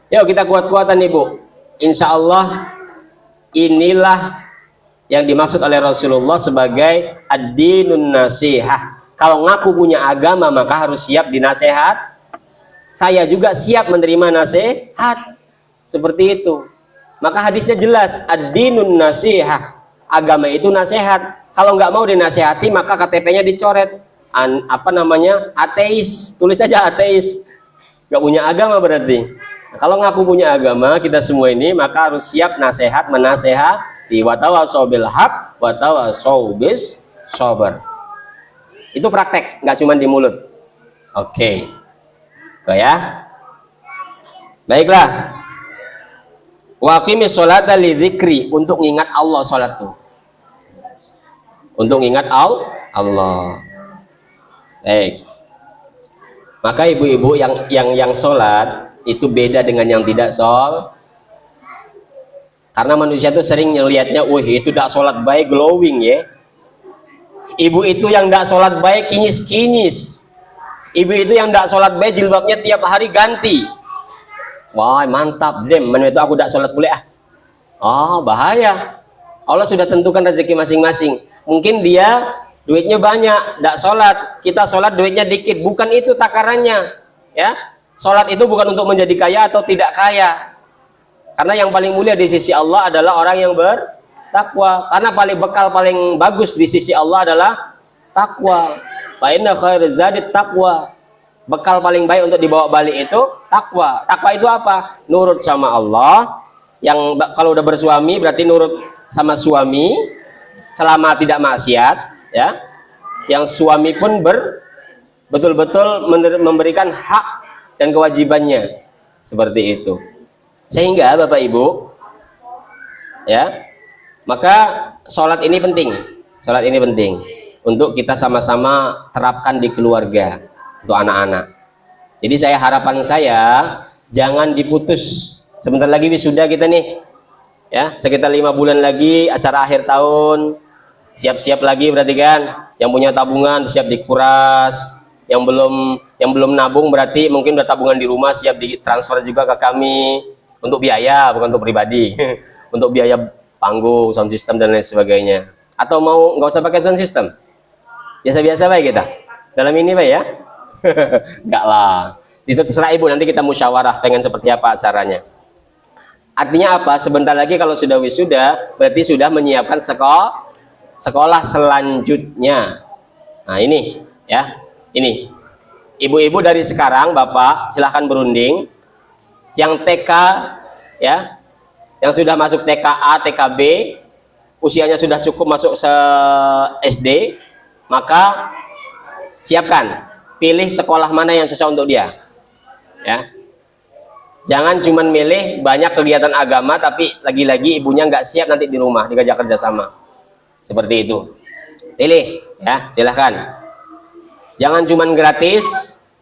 Yuk kita kuat-kuatan Ibu. Insya Allah inilah yang dimaksud oleh Rasulullah sebagai ad-dinun nasihah. Kalau ngaku punya agama maka harus siap dinasehat. Saya juga siap menerima nasihat. Seperti itu. Maka hadisnya jelas, ad-dinun nasihah. Agama itu nasihat. Kalau nggak mau dinasehati maka KTP-nya dicoret. Ateis. Tulis saja ateis. Nggak punya agama berarti. Nah, kalau ngaku punya agama kita semua ini maka harus siap nasihat menasehati. Wa tawassaw bil haq wa tawassaw bis sabar. Itu praktek, nggak cuma di mulut. Oke. Ya. Baiklah. Wa aqimis sholata lidzikri, untuk ingat Allah salat tuh. Untuk ingat Allah. Baik. Maka ibu-ibu yang sholat itu beda dengan yang tidak sholat. Karena manusia itu sering ngelihatnya, wih itu tidak sholat baik, glowing ya. Ibu itu yang tidak sholat baik kinyis-kinyis. Ibu itu yang tidak sholat baik jilbabnya tiap hari ganti. Wah mantap dem, mana itu aku tidak sholat boleh ah. Oh bahaya. Allah sudah tentukan rezeki masing-masing. Mungkin dia duitnya banyak, tidak sholat. Kita sholat duitnya dikit. Bukan itu takarannya. Ya, sholat itu bukan untuk menjadi kaya atau tidak kaya. Karena yang paling mulia di sisi Allah adalah orang yang bertakwa. Karena bekal paling bagus di sisi Allah adalah takwa. Fa inna khairaz zadit taqwa. Bekal paling baik untuk dibawa balik itu takwa. Takwa itu apa? Nurut sama Allah. Yang kalau udah bersuami berarti nurut sama suami selama tidak maksiat, ya. Yang suami pun betul-betul memberikan hak dan kewajibannya. Seperti itu. Sehingga Bapak Ibu, ya, maka sholat ini penting. Sholat ini penting untuk kita sama-sama terapkan di keluarga untuk anak-anak. Jadi harapan saya jangan diputus. Sebentar lagi wisuda kita nih, ya, sekitar 5 bulan lagi acara akhir tahun. Siap-siap lagi berarti kan. Yang punya tabungan siap dikuras. Yang belum nabung berarti mungkin udah tabungan di rumah, siap ditransfer juga ke kami untuk biaya, bukan untuk pribadi. Untuk biaya panggung, sound system dan lain sebagainya. Atau mau nggak usah pakai sound system? Biasa-biasa baik kita. Dalam ini baik ya? Enggak lah. Itu terserah ibu, nanti kita musyawarah pengen seperti apa acaranya. Artinya apa? Sebentar lagi kalau sudah wisuda berarti sudah menyiapkan sekolah selanjutnya. Nah ini ya, ini ibu-ibu dari sekarang, bapak silahkan berunding. Yang TK ya, yang sudah masuk TKA, TKB, usianya sudah cukup masuk SD, maka siapkan, pilih sekolah mana yang cocok untuk dia. Ya, jangan cuman milih banyak kegiatan agama tapi lagi-lagi ibunya nggak siap nanti di rumah diajak kerjasama. Seperti itu. Pilih ya, silahkan. Jangan cuman gratis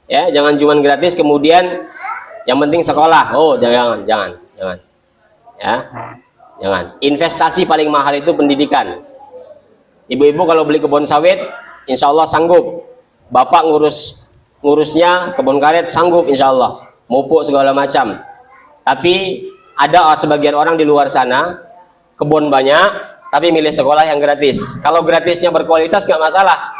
ya, jangan cuman gratis kemudian yang penting sekolah. Oh, jangan. Ya. Jangan. Investasi paling mahal itu pendidikan. Ibu-ibu kalau beli kebun sawit, insya Allah sanggup. Bapak ngurusnya kebun karet sanggup insya Allah. Mupuk segala macam. Tapi ada sebagian orang di luar sana kebun banyak tapi milih sekolah yang gratis. Kalau gratisnya berkualitas nggak masalah.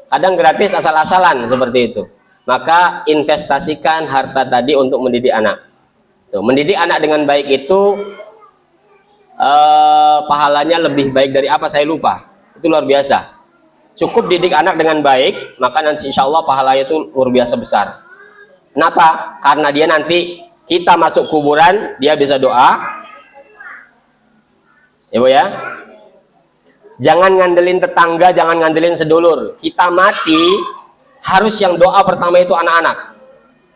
Kadang gratis asal-asalan seperti itu. Maka investasikan harta tadi untuk mendidik anak. Tuh, mendidik anak dengan baik itu pahalanya lebih baik dari apa saya lupa. Itu luar biasa. Cukup didik anak dengan baik, maka nanti insya Allah pahalanya itu luar biasa besar. Kenapa? Karena dia nanti kita masuk kuburan, dia bisa doa. Ibu ya. Jangan ngandelin tetangga, jangan ngandelin sedulur. Kita mati, harus yang doa pertama itu anak-anak.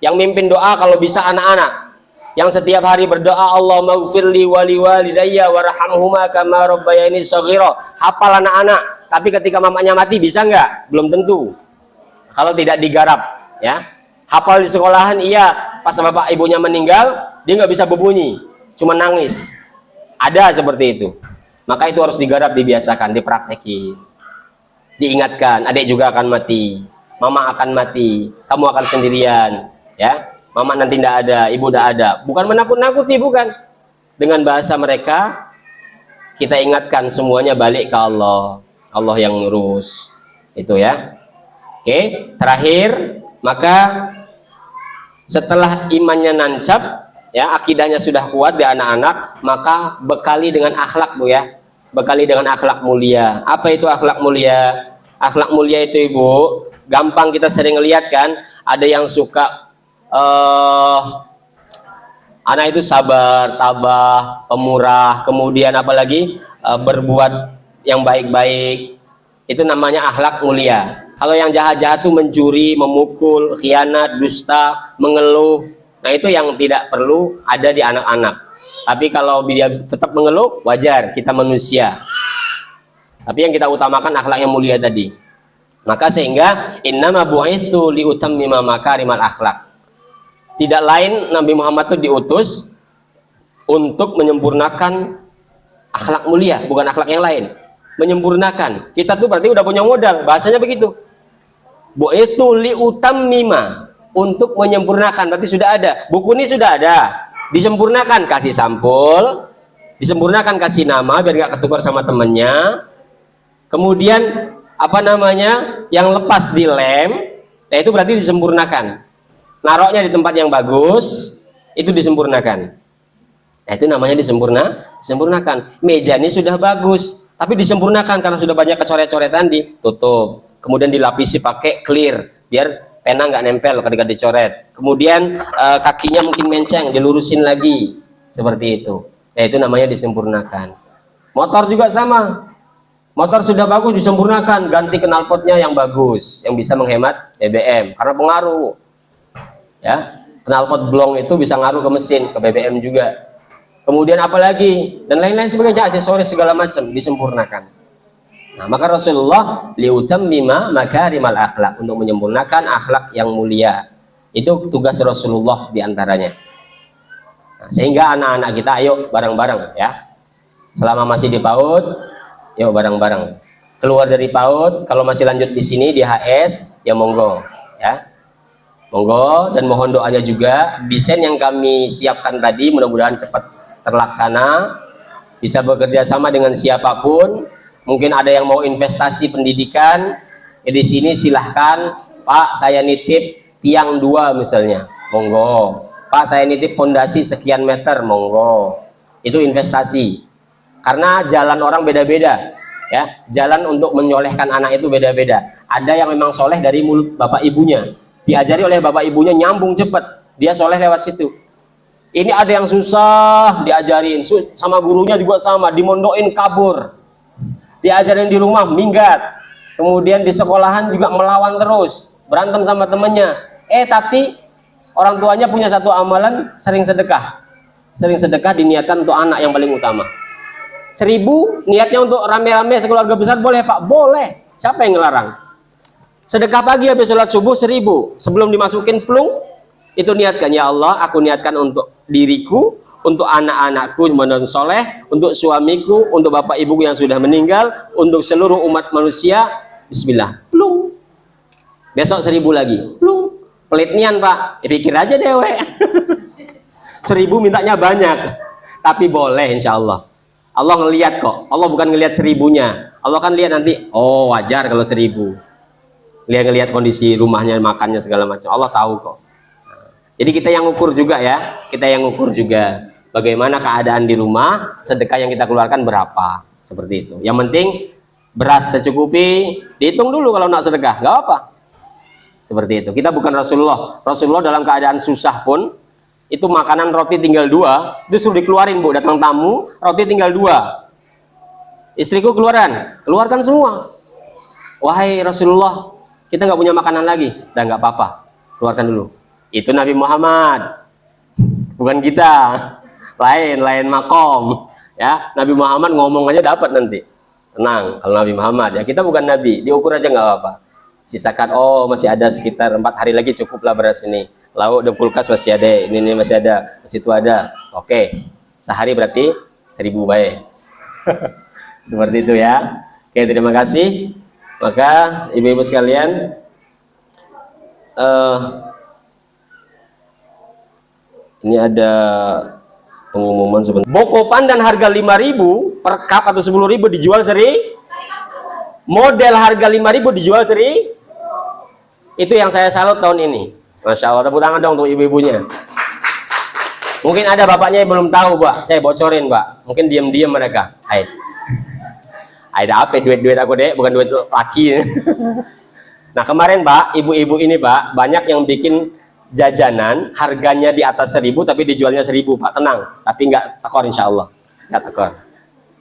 Yang mimpin doa kalau bisa anak-anak. Yang setiap hari berdoa, Allahumma gfirli wali walidayya warhamhuma kama rabbayani shaghira. Hafal anak-anak. Tapi ketika mamanya mati bisa nggak? Belum tentu. Kalau tidak digarap, ya. Hafal di sekolahan iya, pas bapak ibunya meninggal, dia nggak bisa berbunyi, cuma nangis. Ada seperti itu. Maka itu harus digarap, dibiasakan, dipraktekin. Diingatkan, adik juga akan mati, mama akan mati, kamu akan sendirian, ya. Mama nanti tidak ada, ibu tidak ada. Bukan menakut-nakuti, bukan. Dengan bahasa mereka, kita ingatkan semuanya balik ke Allah. Allah yang ngurus. Itu ya. Oke, terakhir, maka setelah imannya nancap, ya, akidahnya sudah kuat di anak-anak, maka bekali dengan akhlak, Bu ya. Bekali dengan akhlak mulia. Apa itu akhlak mulia? Akhlak mulia itu, Ibu, gampang kita sering lihat kan, ada yang suka anak itu sabar, tabah, pemurah, kemudian apalagi berbuat yang baik-baik. Itu namanya akhlak mulia. Kalau yang jahat-jahat itu mencuri, memukul, khianat, dusta, mengeluh. Nah, itu yang tidak perlu ada di anak-anak. Tapi kalau dia tetap mengeluh, wajar, kita manusia. Tapi yang kita utamakan akhlak yang mulia tadi. Maka sehingga innama bu'itsu liutammima makarimal akhlak. Tidak lain Nabi Muhammad itu diutus untuk menyempurnakan akhlak mulia, bukan akhlak yang lain. Menyempurnakan. Kita tuh berarti udah punya modal, bahasanya begitu. Bu'itsu liutammima, untuk menyempurnakan, berarti sudah ada. Buku ini sudah ada. Disempurnakan, kasih sampul, disempurnakan kasih nama biar gak ketukar sama temennya. Kemudian apa namanya? Yang lepas dilem, nah itu berarti disempurnakan. Naroknya di tempat yang bagus, itu disempurnakan. Nah, itu namanya disempurnakan. Meja ini sudah bagus, tapi disempurnakan karena sudah banyak kecoret-coretan, ditutup. Kemudian dilapisi pakai clear, biar pena nggak nempel ketika dicoret. Kemudian kakinya mungkin menceng, dilurusin lagi. Seperti itu. Nah, itu namanya disempurnakan. Motor juga sama. Motor sudah bagus, disempurnakan, ganti knalpotnya yang bagus, yang bisa menghemat BBM, karena pengaruh. Ya, knalpot blong itu bisa ngaruh ke mesin, ke BBM juga. Kemudian apalagi dan lain-lain sebagainya, aksesoris segala macam disempurnakan. Nah, maka Rasulullah liutammima makarimal akhlak, untuk menyempurnakan akhlak yang mulia. Itu tugas Rasulullah diantaranya. Nah, sehingga anak-anak kita ayo bareng-bareng ya. Selama masih di PAUD, yuk bareng-bareng. Keluar dari PAUD, kalau masih lanjut di sini di HS, ya monggo ya. Monggo, dan mohon doanya juga. Desain yang kami siapkan tadi mudah-mudahan cepat terlaksana, bisa bekerja sama dengan siapapun. Mungkin ada yang mau investasi pendidikan, ya di sini silahkan. Pak, saya nitip tiang 2 misalnya, monggo. Pak, saya nitip pondasi sekian meter, monggo. Itu investasi. Karena jalan orang beda-beda, ya. Jalan untuk menyolehkan anak itu beda-beda. Ada yang memang soleh dari mulut bapak ibunya, diajari oleh bapak ibunya, nyambung cepet, dia soleh lewat situ. Ini ada yang susah diajarin, sama gurunya juga sama, dimondokin kabur, diajarin di rumah minggat, kemudian di sekolahan juga melawan terus, berantem sama temennya. Tapi orang tuanya punya satu amalan, sering sedekah diniatkan untuk anak yang paling utama. 1000 niatnya untuk rame-rame sekeluarga besar, boleh Pak? Boleh, siapa yang ngelarang? Sedekah pagi habis sholat subuh 1000, sebelum dimasukin plung, itu niatkan, ya Allah, aku niatkan untuk diriku, untuk anak-anakku yang soleh, untuk suamiku, untuk bapak ibuku yang sudah meninggal, untuk seluruh umat manusia. Bismillah, plung. Besok 1000 lagi, plung. Pelit nian Pak, pikir aja dewe. 1000 mintanya banyak, tapi boleh insya Allah. Allah ngelihat kok, Allah bukan ngelihat 1000-nya, Allah kan lihat nanti, oh wajar kalau 1000. Lihat kondisi rumahnya, makannya segala macam, Allah tahu kok. Nah, jadi kita yang ukur juga ya, kita yang ukur juga bagaimana keadaan di rumah, sedekah yang kita keluarkan berapa, seperti itu. Yang penting beras tercukupi, dihitung dulu kalau nak sedekah, nggak apa. Seperti itu. Kita bukan Rasulullah. Rasulullah dalam keadaan susah pun, itu makanan roti tinggal 2, itu suruh dikeluarin, Bu. Datang tamu, roti tinggal 2. Istriku keluarkan semua. Wahai Rasulullah, kita nggak punya makanan lagi, dan nggak apa-apa, keluarkan dulu. Itu Nabi Muhammad, bukan kita. Lain makom ya. Nabi Muhammad ngomong aja dapat nanti, tenang. Kalau Nabi Muhammad ya, kita bukan Nabi, diukur aja nggak apa-apa. Sisakan, oh masih ada sekitar 4 hari lagi, cukuplah beras ini, Lauk di kulkas masih ada, ini masih ada, di situ ada. Oke, sehari berarti 1000 baik. Seperti itu ya. Oke, terima kasih. Maka ibu-ibu sekalian, ini ada pengumuman sebentar. Boko pandan harga 5.000 per cup atau 10.000 dijual seri. Model harga 5.000 dijual seri. Itu yang saya salut tahun ini. Masya Allah, tepuk tangan dong untuk ibu-ibunya. Mungkin ada bapaknya yang belum tahu, Pak. Saya bocorin, Pak. Mungkin diam-diam mereka. Hai. Ada apa duit-duit aku, Dek? Bukan duit laki. Nah, kemarin, Pak, ibu-ibu ini, Pak, banyak yang bikin jajanan harganya di atas 1.000 tapi dijualnya 1.000, Pak. Tenang, tapi nggak tekor insya Allah. Nggak tekor.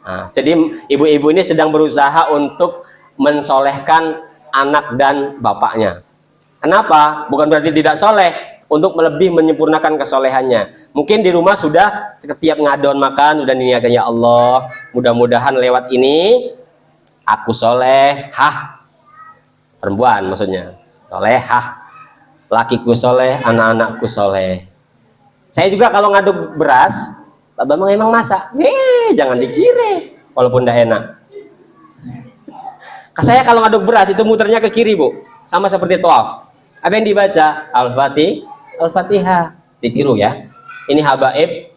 Nah, jadi ibu-ibu ini sedang berusaha untuk mensolehkan anak dan bapaknya. Kenapa? Bukan berarti tidak soleh, untuk lebih menyempurnakan kesolehannya. Mungkin di rumah sudah setiap ngadon makan udah niatkan, ya Allah, mudah-mudahan lewat ini aku soleh, perempuan maksudnya, soleh, lakiku soleh, anak-anakku soleh. Saya juga kalau ngaduk beras, Pak Bambang emang masak, jangan dikira, walaupun tidak enak. Saya kalau ngaduk beras itu muternya ke kiri, Bu, sama seperti tawaf. Apa yang dibaca? Al-Fatihah. Ditiru ya. Ini habaib,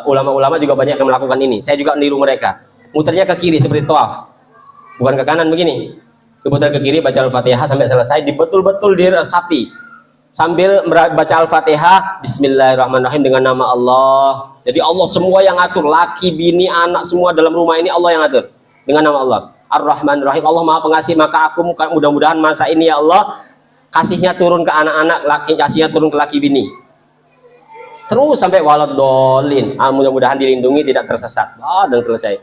ulama-ulama juga banyak yang melakukan ini. Saya juga meniru mereka. Muternya ke kiri seperti tawaf, bukan ke kanan begini. Diputar ke kiri, baca Al-Fatihah sampai selesai, betul-betul diresapi. Sambil baca Al-Fatihah, Bismillahirrahmanirrahim, dengan nama Allah. Jadi Allah semua yang ngatur, laki, bini, anak, semua dalam rumah ini Allah yang ngatur. Dengan nama Allah. Ar-Rahman Rahim, Allah Maha Pengasih, maka aku mudah-mudahan masa ini ya Allah, kasihnya turun ke anak-anak, laki kasihnya turun ke laki bini. Terus sampai waladhdallin, mudah-mudahan dilindungi tidak tersesat. Dan selesai.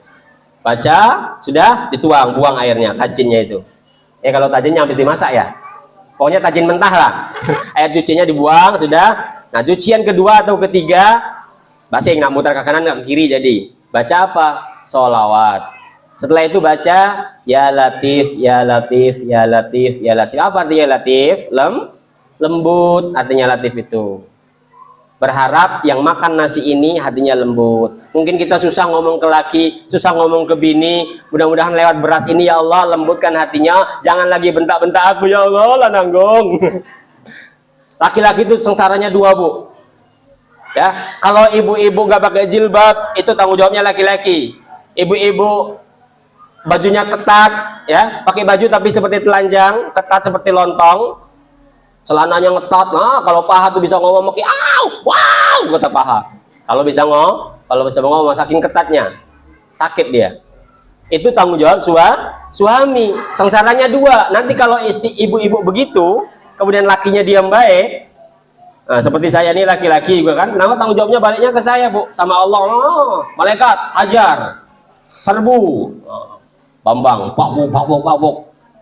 Baca, sudah dituang, buang airnya, tajinnya itu. Kalau tajinnya habis dimasak ya. Pokoknya tajin mentah lah. Air cucinya dibuang, sudah. Nah, cucian kedua atau ketiga, basing, nak muter ke kanan ke kiri jadi. Baca apa? Sholawat. Setelah itu baca ya Latif, ya Latif, ya Latif, ya Latif. Apa artinya Latif? Lembut artinya Latif itu. Berharap yang makan nasi ini hatinya lembut. Mungkin kita susah ngomong ke laki, susah ngomong ke bini. Mudah-mudahan lewat beras ini ya Allah lembutkan hatinya. Jangan lagi bentak-bentak aku ya Allah lah nanggung. Laki-laki itu sengsaranya dua, Bu. Ya, kalau ibu-ibu nggak pakai jilbab itu tanggung jawabnya laki-laki. Ibu-ibu bajunya ketat, ya, pakai baju tapi seperti telanjang, ketat seperti lontong, celananya ngetat. Nah, kalau paha tuh bisa ngomong, wow, kata paha. Kalau bisa ngomong, saking ketatnya, sakit dia. Itu tanggung jawab suami. Sengsaranya dua. Nanti kalau ibu-ibu begitu, kemudian lakinya diam baik. Nah, seperti saya ini laki-laki juga kan, nama tanggung jawabnya baliknya ke saya, Bu, sama Allah. Malaikat hajar, serbu. Bambang, pak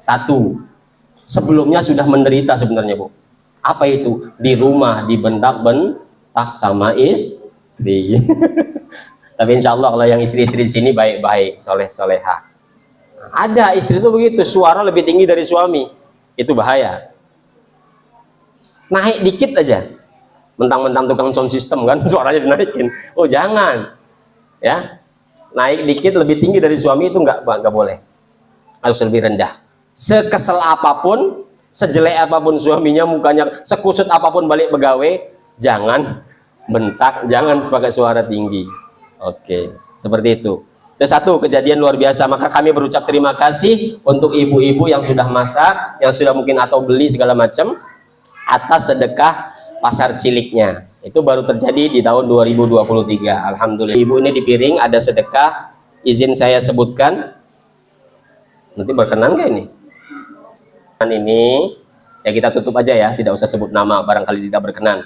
satu. Sebelumnya sudah menderita sebenarnya, Bu. Apa itu? Di rumah dibentak-bentak sama istri. Tapi insya Allah kalau yang istri-istri di sini baik-baik, soleh-solehah. Ada istri itu begitu, suara lebih tinggi dari suami. Itu bahaya. Naik dikit aja. Mentang-mentang tukang sound system kan, suaranya dinaikin. Oh, jangan. Ya. Naik dikit lebih tinggi dari suami itu nggak boleh, harus lebih rendah. Sekesel apapun, sejelek apapun suaminya, mukanya sekusut apapun balik pegawai, jangan bentak, jangan pakai suara tinggi. Oke, seperti itu. Itu satu kejadian luar biasa. Maka kami berucap terima kasih untuk ibu-ibu yang sudah masak, yang sudah mungkin atau beli segala macam atas sedekah pasar ciliknya. Itu baru terjadi di tahun 2023. Alhamdulillah. Ibu ini di piring ada sedekah. Izin saya sebutkan. Nanti berkenan gak ini? Ini ya kita tutup aja ya, tidak usah sebut nama barangkali tidak berkenan.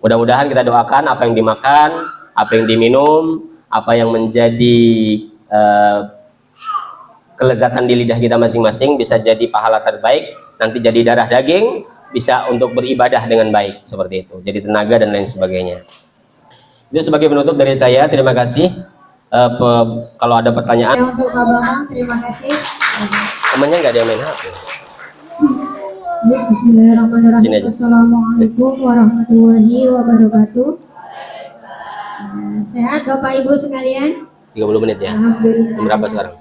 Mudah-mudahan kita doakan apa yang dimakan, apa yang diminum, apa yang menjadi kelezatan di lidah kita masing-masing bisa jadi pahala terbaik, nanti jadi darah daging, bisa untuk beribadah dengan baik seperti itu, jadi tenaga dan lain sebagainya. Itu sebagai penutup dari saya. Terima kasih. Kalau ada pertanyaan. Untuk Pak Bambang, terima kasih. Temannya nggak ada yang main HP. Sini Bismillahirrahmanirrahim. aja. Assalamualaikum warahmatullahi wabarakatuh. Sehat Bapak Ibu sekalian? 30 menit ya. Alhamdulillah. Jam berapa sekarang?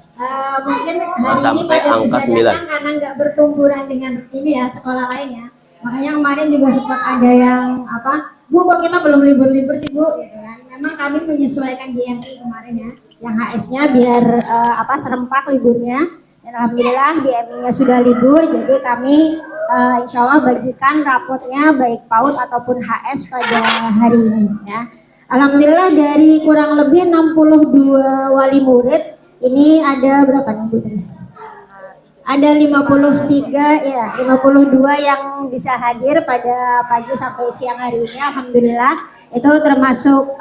Mungkin hari ini Sampai pada angka bisa 9. datang karena nggak bertumburan dengan ini ya sekolah lain ya. Makanya kemarin juga sempat ada yang apa, Bu kok kita belum libur-libur sih Bu, gitu kan. Memang kami menyesuaikan GMI kemarin ya, yang HS-nya biar serempak liburnya. Dan alhamdulillah GMI-nya sudah libur, jadi kami insya Allah bagikan rapotnya baik PAUD ataupun HS pada hari ini ya. Alhamdulillah dari kurang lebih 62 wali murid, ini ada berapa nih Bu Tris? Ada 53 ya, 52 yang bisa hadir pada pagi sampai siang hari ini. Alhamdulillah itu termasuk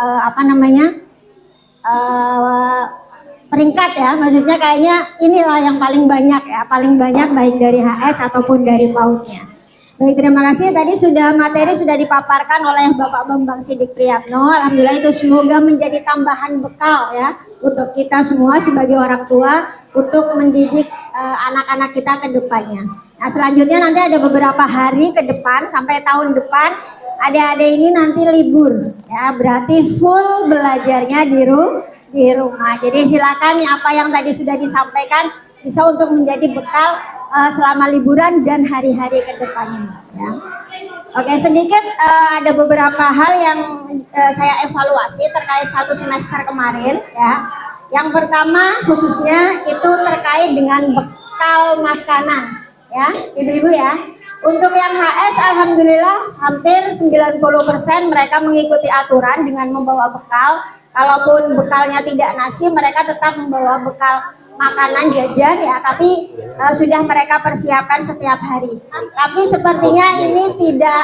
peringkat ya, maksudnya kayaknya inilah yang paling banyak ya, paling banyak baik dari HS ataupun dari PAUD-nya. Baik, terima kasih. Tadi materi sudah dipaparkan oleh Bapak Bambang Sidik Priyatno. Alhamdulillah itu semoga menjadi tambahan bekal ya untuk kita semua sebagai orang tua untuk mendidik anak-anak kita ke depannya. Nah, selanjutnya nanti ada beberapa hari ke depan sampai tahun depan adik-adik ini nanti libur ya, berarti full belajarnya di rumah. Jadi silakan apa yang tadi sudah disampaikan bisa untuk menjadi bekal selama liburan dan hari-hari ke depannya ya. Oke, sedikit ada beberapa hal yang saya evaluasi terkait 1 semester kemarin ya. Yang pertama khususnya itu terkait dengan bekal makanan ya, Ibu-ibu ya. Untuk yang HS alhamdulillah hampir 90% mereka mengikuti aturan dengan membawa bekal. Kalaupun bekalnya tidak nasi, mereka tetap membawa bekal makanan jajan ya, tapi sudah mereka persiapkan setiap hari. Tapi sepertinya ini tidak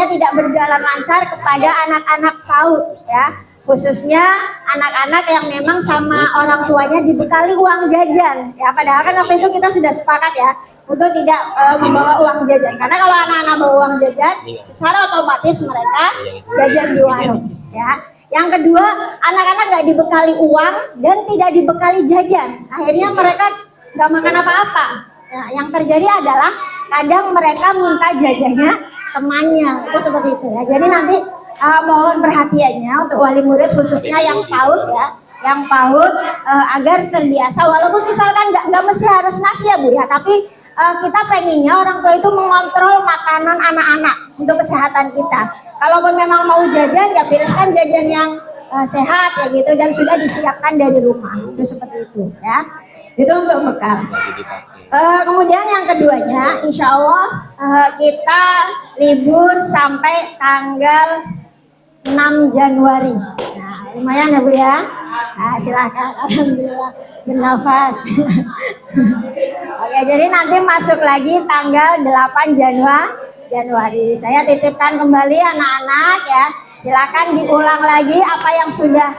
tidak berjalan lancar kepada anak-anak PAUD ya, khususnya anak-anak yang memang sama orang tuanya dibekali uang jajan ya. Padahal kan waktu itu kita sudah sepakat ya untuk tidak membawa uang jajan, karena kalau anak-anak bawa uang jajan secara otomatis mereka jajan di warung ya. Yang kedua, anak-anak nggak dibekali uang dan tidak dibekali jajan. Akhirnya mereka nggak makan apa-apa. Nah, yang terjadi adalah kadang mereka minta jajannya temannya, itu seperti itu ya. Jadi nanti mohon perhatiannya untuk wali murid khususnya yang PAUD ya, yang PAUD agar terbiasa. Walaupun misalkan nggak mesti harus nasi ya Bu ya, tapi kita pengennya orang tua itu mengontrol makanan anak-anak untuk kesehatan kita. Kalaupun memang mau jajan ya pilihkan jajan yang sehat ya gitu, dan sudah disiapkan dari rumah, itu seperti itu ya. Itu untuk bekal. Kemudian yang keduanya, insya Allah kita libur sampai tanggal 6 Januari. Nah, lumayan ya Bu ya. Nah, silahkan, alhamdulillah bernafas. Oke, jadi nanti masuk lagi tanggal 8 Januari. Saya titipkan kembali anak-anak ya. Silakan diulang lagi apa yang sudah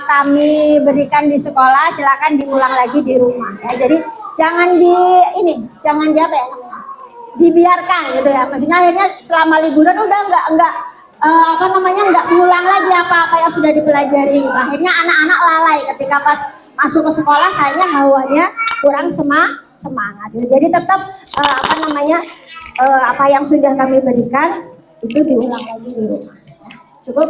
kami berikan di sekolah, silakan diulang lagi di rumah ya. Jadi jangan dibiarkan gitu ya. Maksudnya akhirnya selama liburan udah nggak diulang lagi apa yang sudah dipelajari. Akhirnya anak-anak lalai ketika pas masuk ke sekolah, kayaknya hawanya kurang semangat. Jadi tetap apa yang sudah kami berikan itu diulang lagi di rumah. Cukup.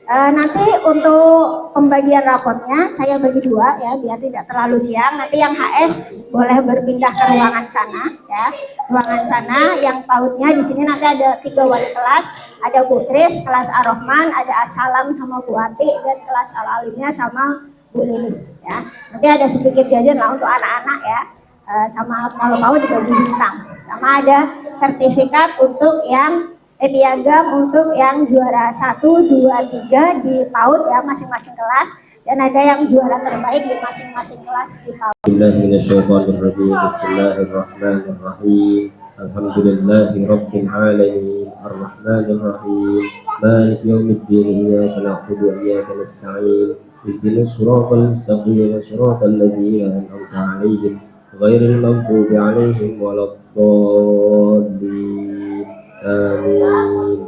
Nanti untuk pembagian rapotnya saya bagi dua ya, biar tidak terlalu siang. Nanti yang HS boleh berpindah ke ruangan sana ya, ruangan sana. Yang PAUD-nya di sini nanti ada 3 wali kelas, ada Bu Tris kelas Ar-Rahman, ada Assalam sama Bu Ati, dan kelas Al-Alimnya sama Bu Lilis ya. Nanti ada sedikit jajan lah untuk anak-anak ya. Sama kalau PAUD juga bintang, sama ada sertifikat untuk yang piagam untuk yang juara 1, 2, 3 di PAUD ya masing-masing kelas, dan ada yang juara terbaik di masing-masing kelas di PAUD. Bismillahirrahmanirrahim. Alhamdulillahirabbil alamin. Arrahmanirrahim. Maliki yaumiddin. Iyyaka na'budu wa iyyaka nasta'in. Ihdinas siratal mustaqim. Siratal ladzina an'amta 'alaihim ghairil maghdubi 'alaihim waladdallin. Amin.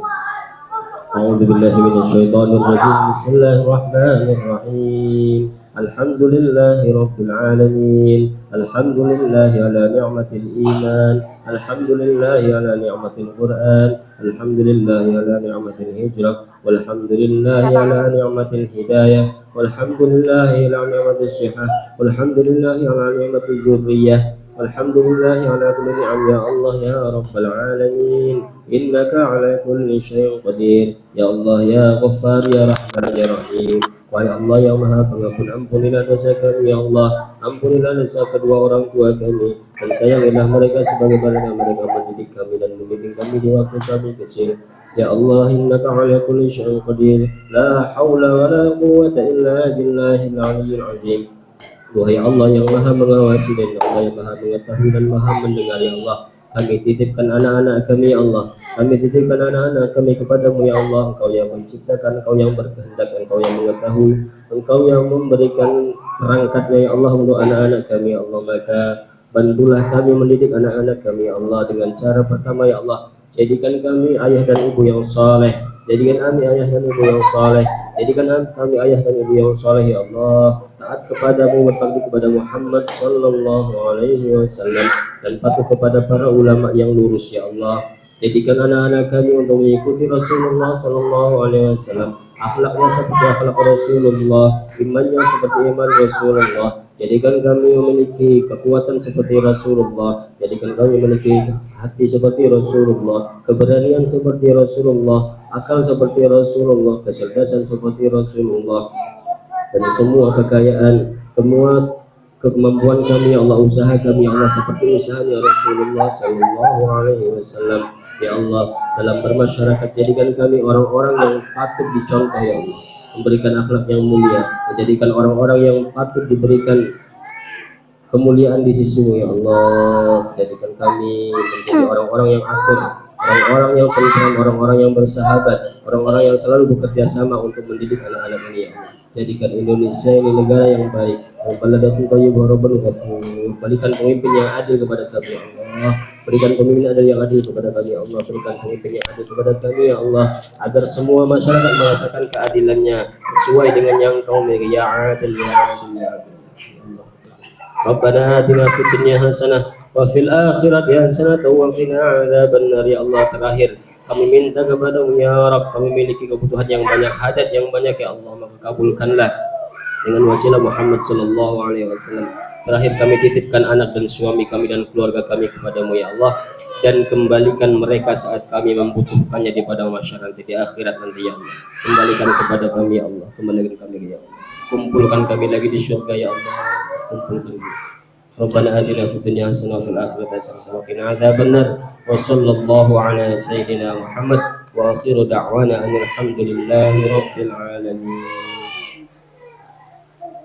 A'udzu billahi minasyaitonir rajim. Bismillahirrahmanirrahim. الحمد لله رب العالمين الحمد لله على نعمة الإيمان الحمد لله على نعمة القرآن الحمد لله على نعمة الهجرة والحمد لله على نعمة الهداية والحمد لله على نعمة الصحة والحمد لله على نعمة الذرية والحمد لله على كل نعم يا الله يا رب العالمين إنك على كل شيء قدير يا الله يا غفار يا رحمن يا رحيم. Wahai Allah yang maha pengampun, ampunilah dosa kami ya Allah, ampunilah dosa kedua orang tua kami, dan sayangilah mereka sebagaimana mereka mendidik kami dan membimbing kami di waktu kami kecil. Ya Allah, innaka ala kulli syai'in qadir, la haula wa la quwwata illa billahil aliyyil azim. Wahai Allah yang maha mengawasi dan Allah yang maha mengetahui dan maha mendengar ya Allah, kami titipkan anak-anak kami ya Allah, kami titipkan anak-anak kami kepadamu ya Allah. Engkau yang menciptakan, Engkau yang berkehendak, Engkau yang mengetahui, Engkau yang memberikan perangkatnya ya Allah untuk anak-anak kami ya Allah. Maka bantulah kami mendidik anak-anak kami ya Allah dengan cara pertama ya Allah, jadikan kami ayah dan ibu yang saleh, jadikan kami ayah dan ibu yang saleh, jadikan kami ayah dan ibu yang saleh ya Allah, taat kepadamu, berbakti kepada Muhammad sallallahu alaihi wasallam, dan patuh kepada para ulama yang lurus ya Allah. Jadikan anak-anak kami untuk mengikuti Rasulullah sallallahu alaihi wasallam, akhlaknya seperti akhlak Rasulullah, imannya seperti iman Rasulullah. Jadikan kami memiliki kekuatan seperti Rasulullah, jadikan kami memiliki hati seperti Rasulullah, keberanian seperti Rasulullah, akal seperti Rasulullah, kecerdasan seperti Rasulullah, dan semua kekayaan, semua kemampuan kami ya Allah, usaha kami ya Allah seperti usahanya Rasulullah sallallahu alaihi wasallam. Ya Allah, dalam bermasyarakat jadikan kami orang-orang yang patut dicontoh ya Allah, memberikan akhlak yang mulia, menjadikan orang-orang yang patut diberikan kemuliaan di sisimu ya Allah. Jadikan kami menjadi orang-orang yang akur, orang-orang yang tentram, orang-orang yang bersahabat, orang-orang yang selalu bekerja sama untuk mendidik anak-anak ini ya Allah. Jadikan Indonesia ini negara yang baik, baladatul thayyibah rabbul ghafur. Berikan pemimpin yang adil kepada kami ya Allah, berikan pemimpin yang adil kepada kami ya Allah, berikan pemimpin yang adil kepada kami ya Allah, agar semua masyarakat merasakan keadilannya sesuai dengan yang Kau miliki ya adil ya adil ya adil. Rabbana atina fid dunya hasanah wa fil akhirati hasanah wa qina adzabannar ya Allah. Terakhir kami minta kepadamu ya Rabb, kami memiliki kebutuhan yang banyak, hajat yang banyak ya Allah, maka kabulkanlah dengan wasilah Muhammad sallallahu alaihi wasallam. Terakhir kami titipkan anak dan suami kami dan keluarga kami kepadamu ya Allah, dan kembalikan mereka saat kami membutuhkannya di padang mahsyar nanti di akhirat nanti ya Allah. Kembalikan kepada kami ya Allah, kembalikan kami ya Allah, kumpulkan kami lagi di surga ya Allah, kumpulkan kami. Rabbana atina fid dunya hasanah wa fil akhirati hasanah wa qina adzabannar. Wa sallallahu ala sayyidina Muhammad wa akhiru da'wana alhamdulillahi rabbil alamin.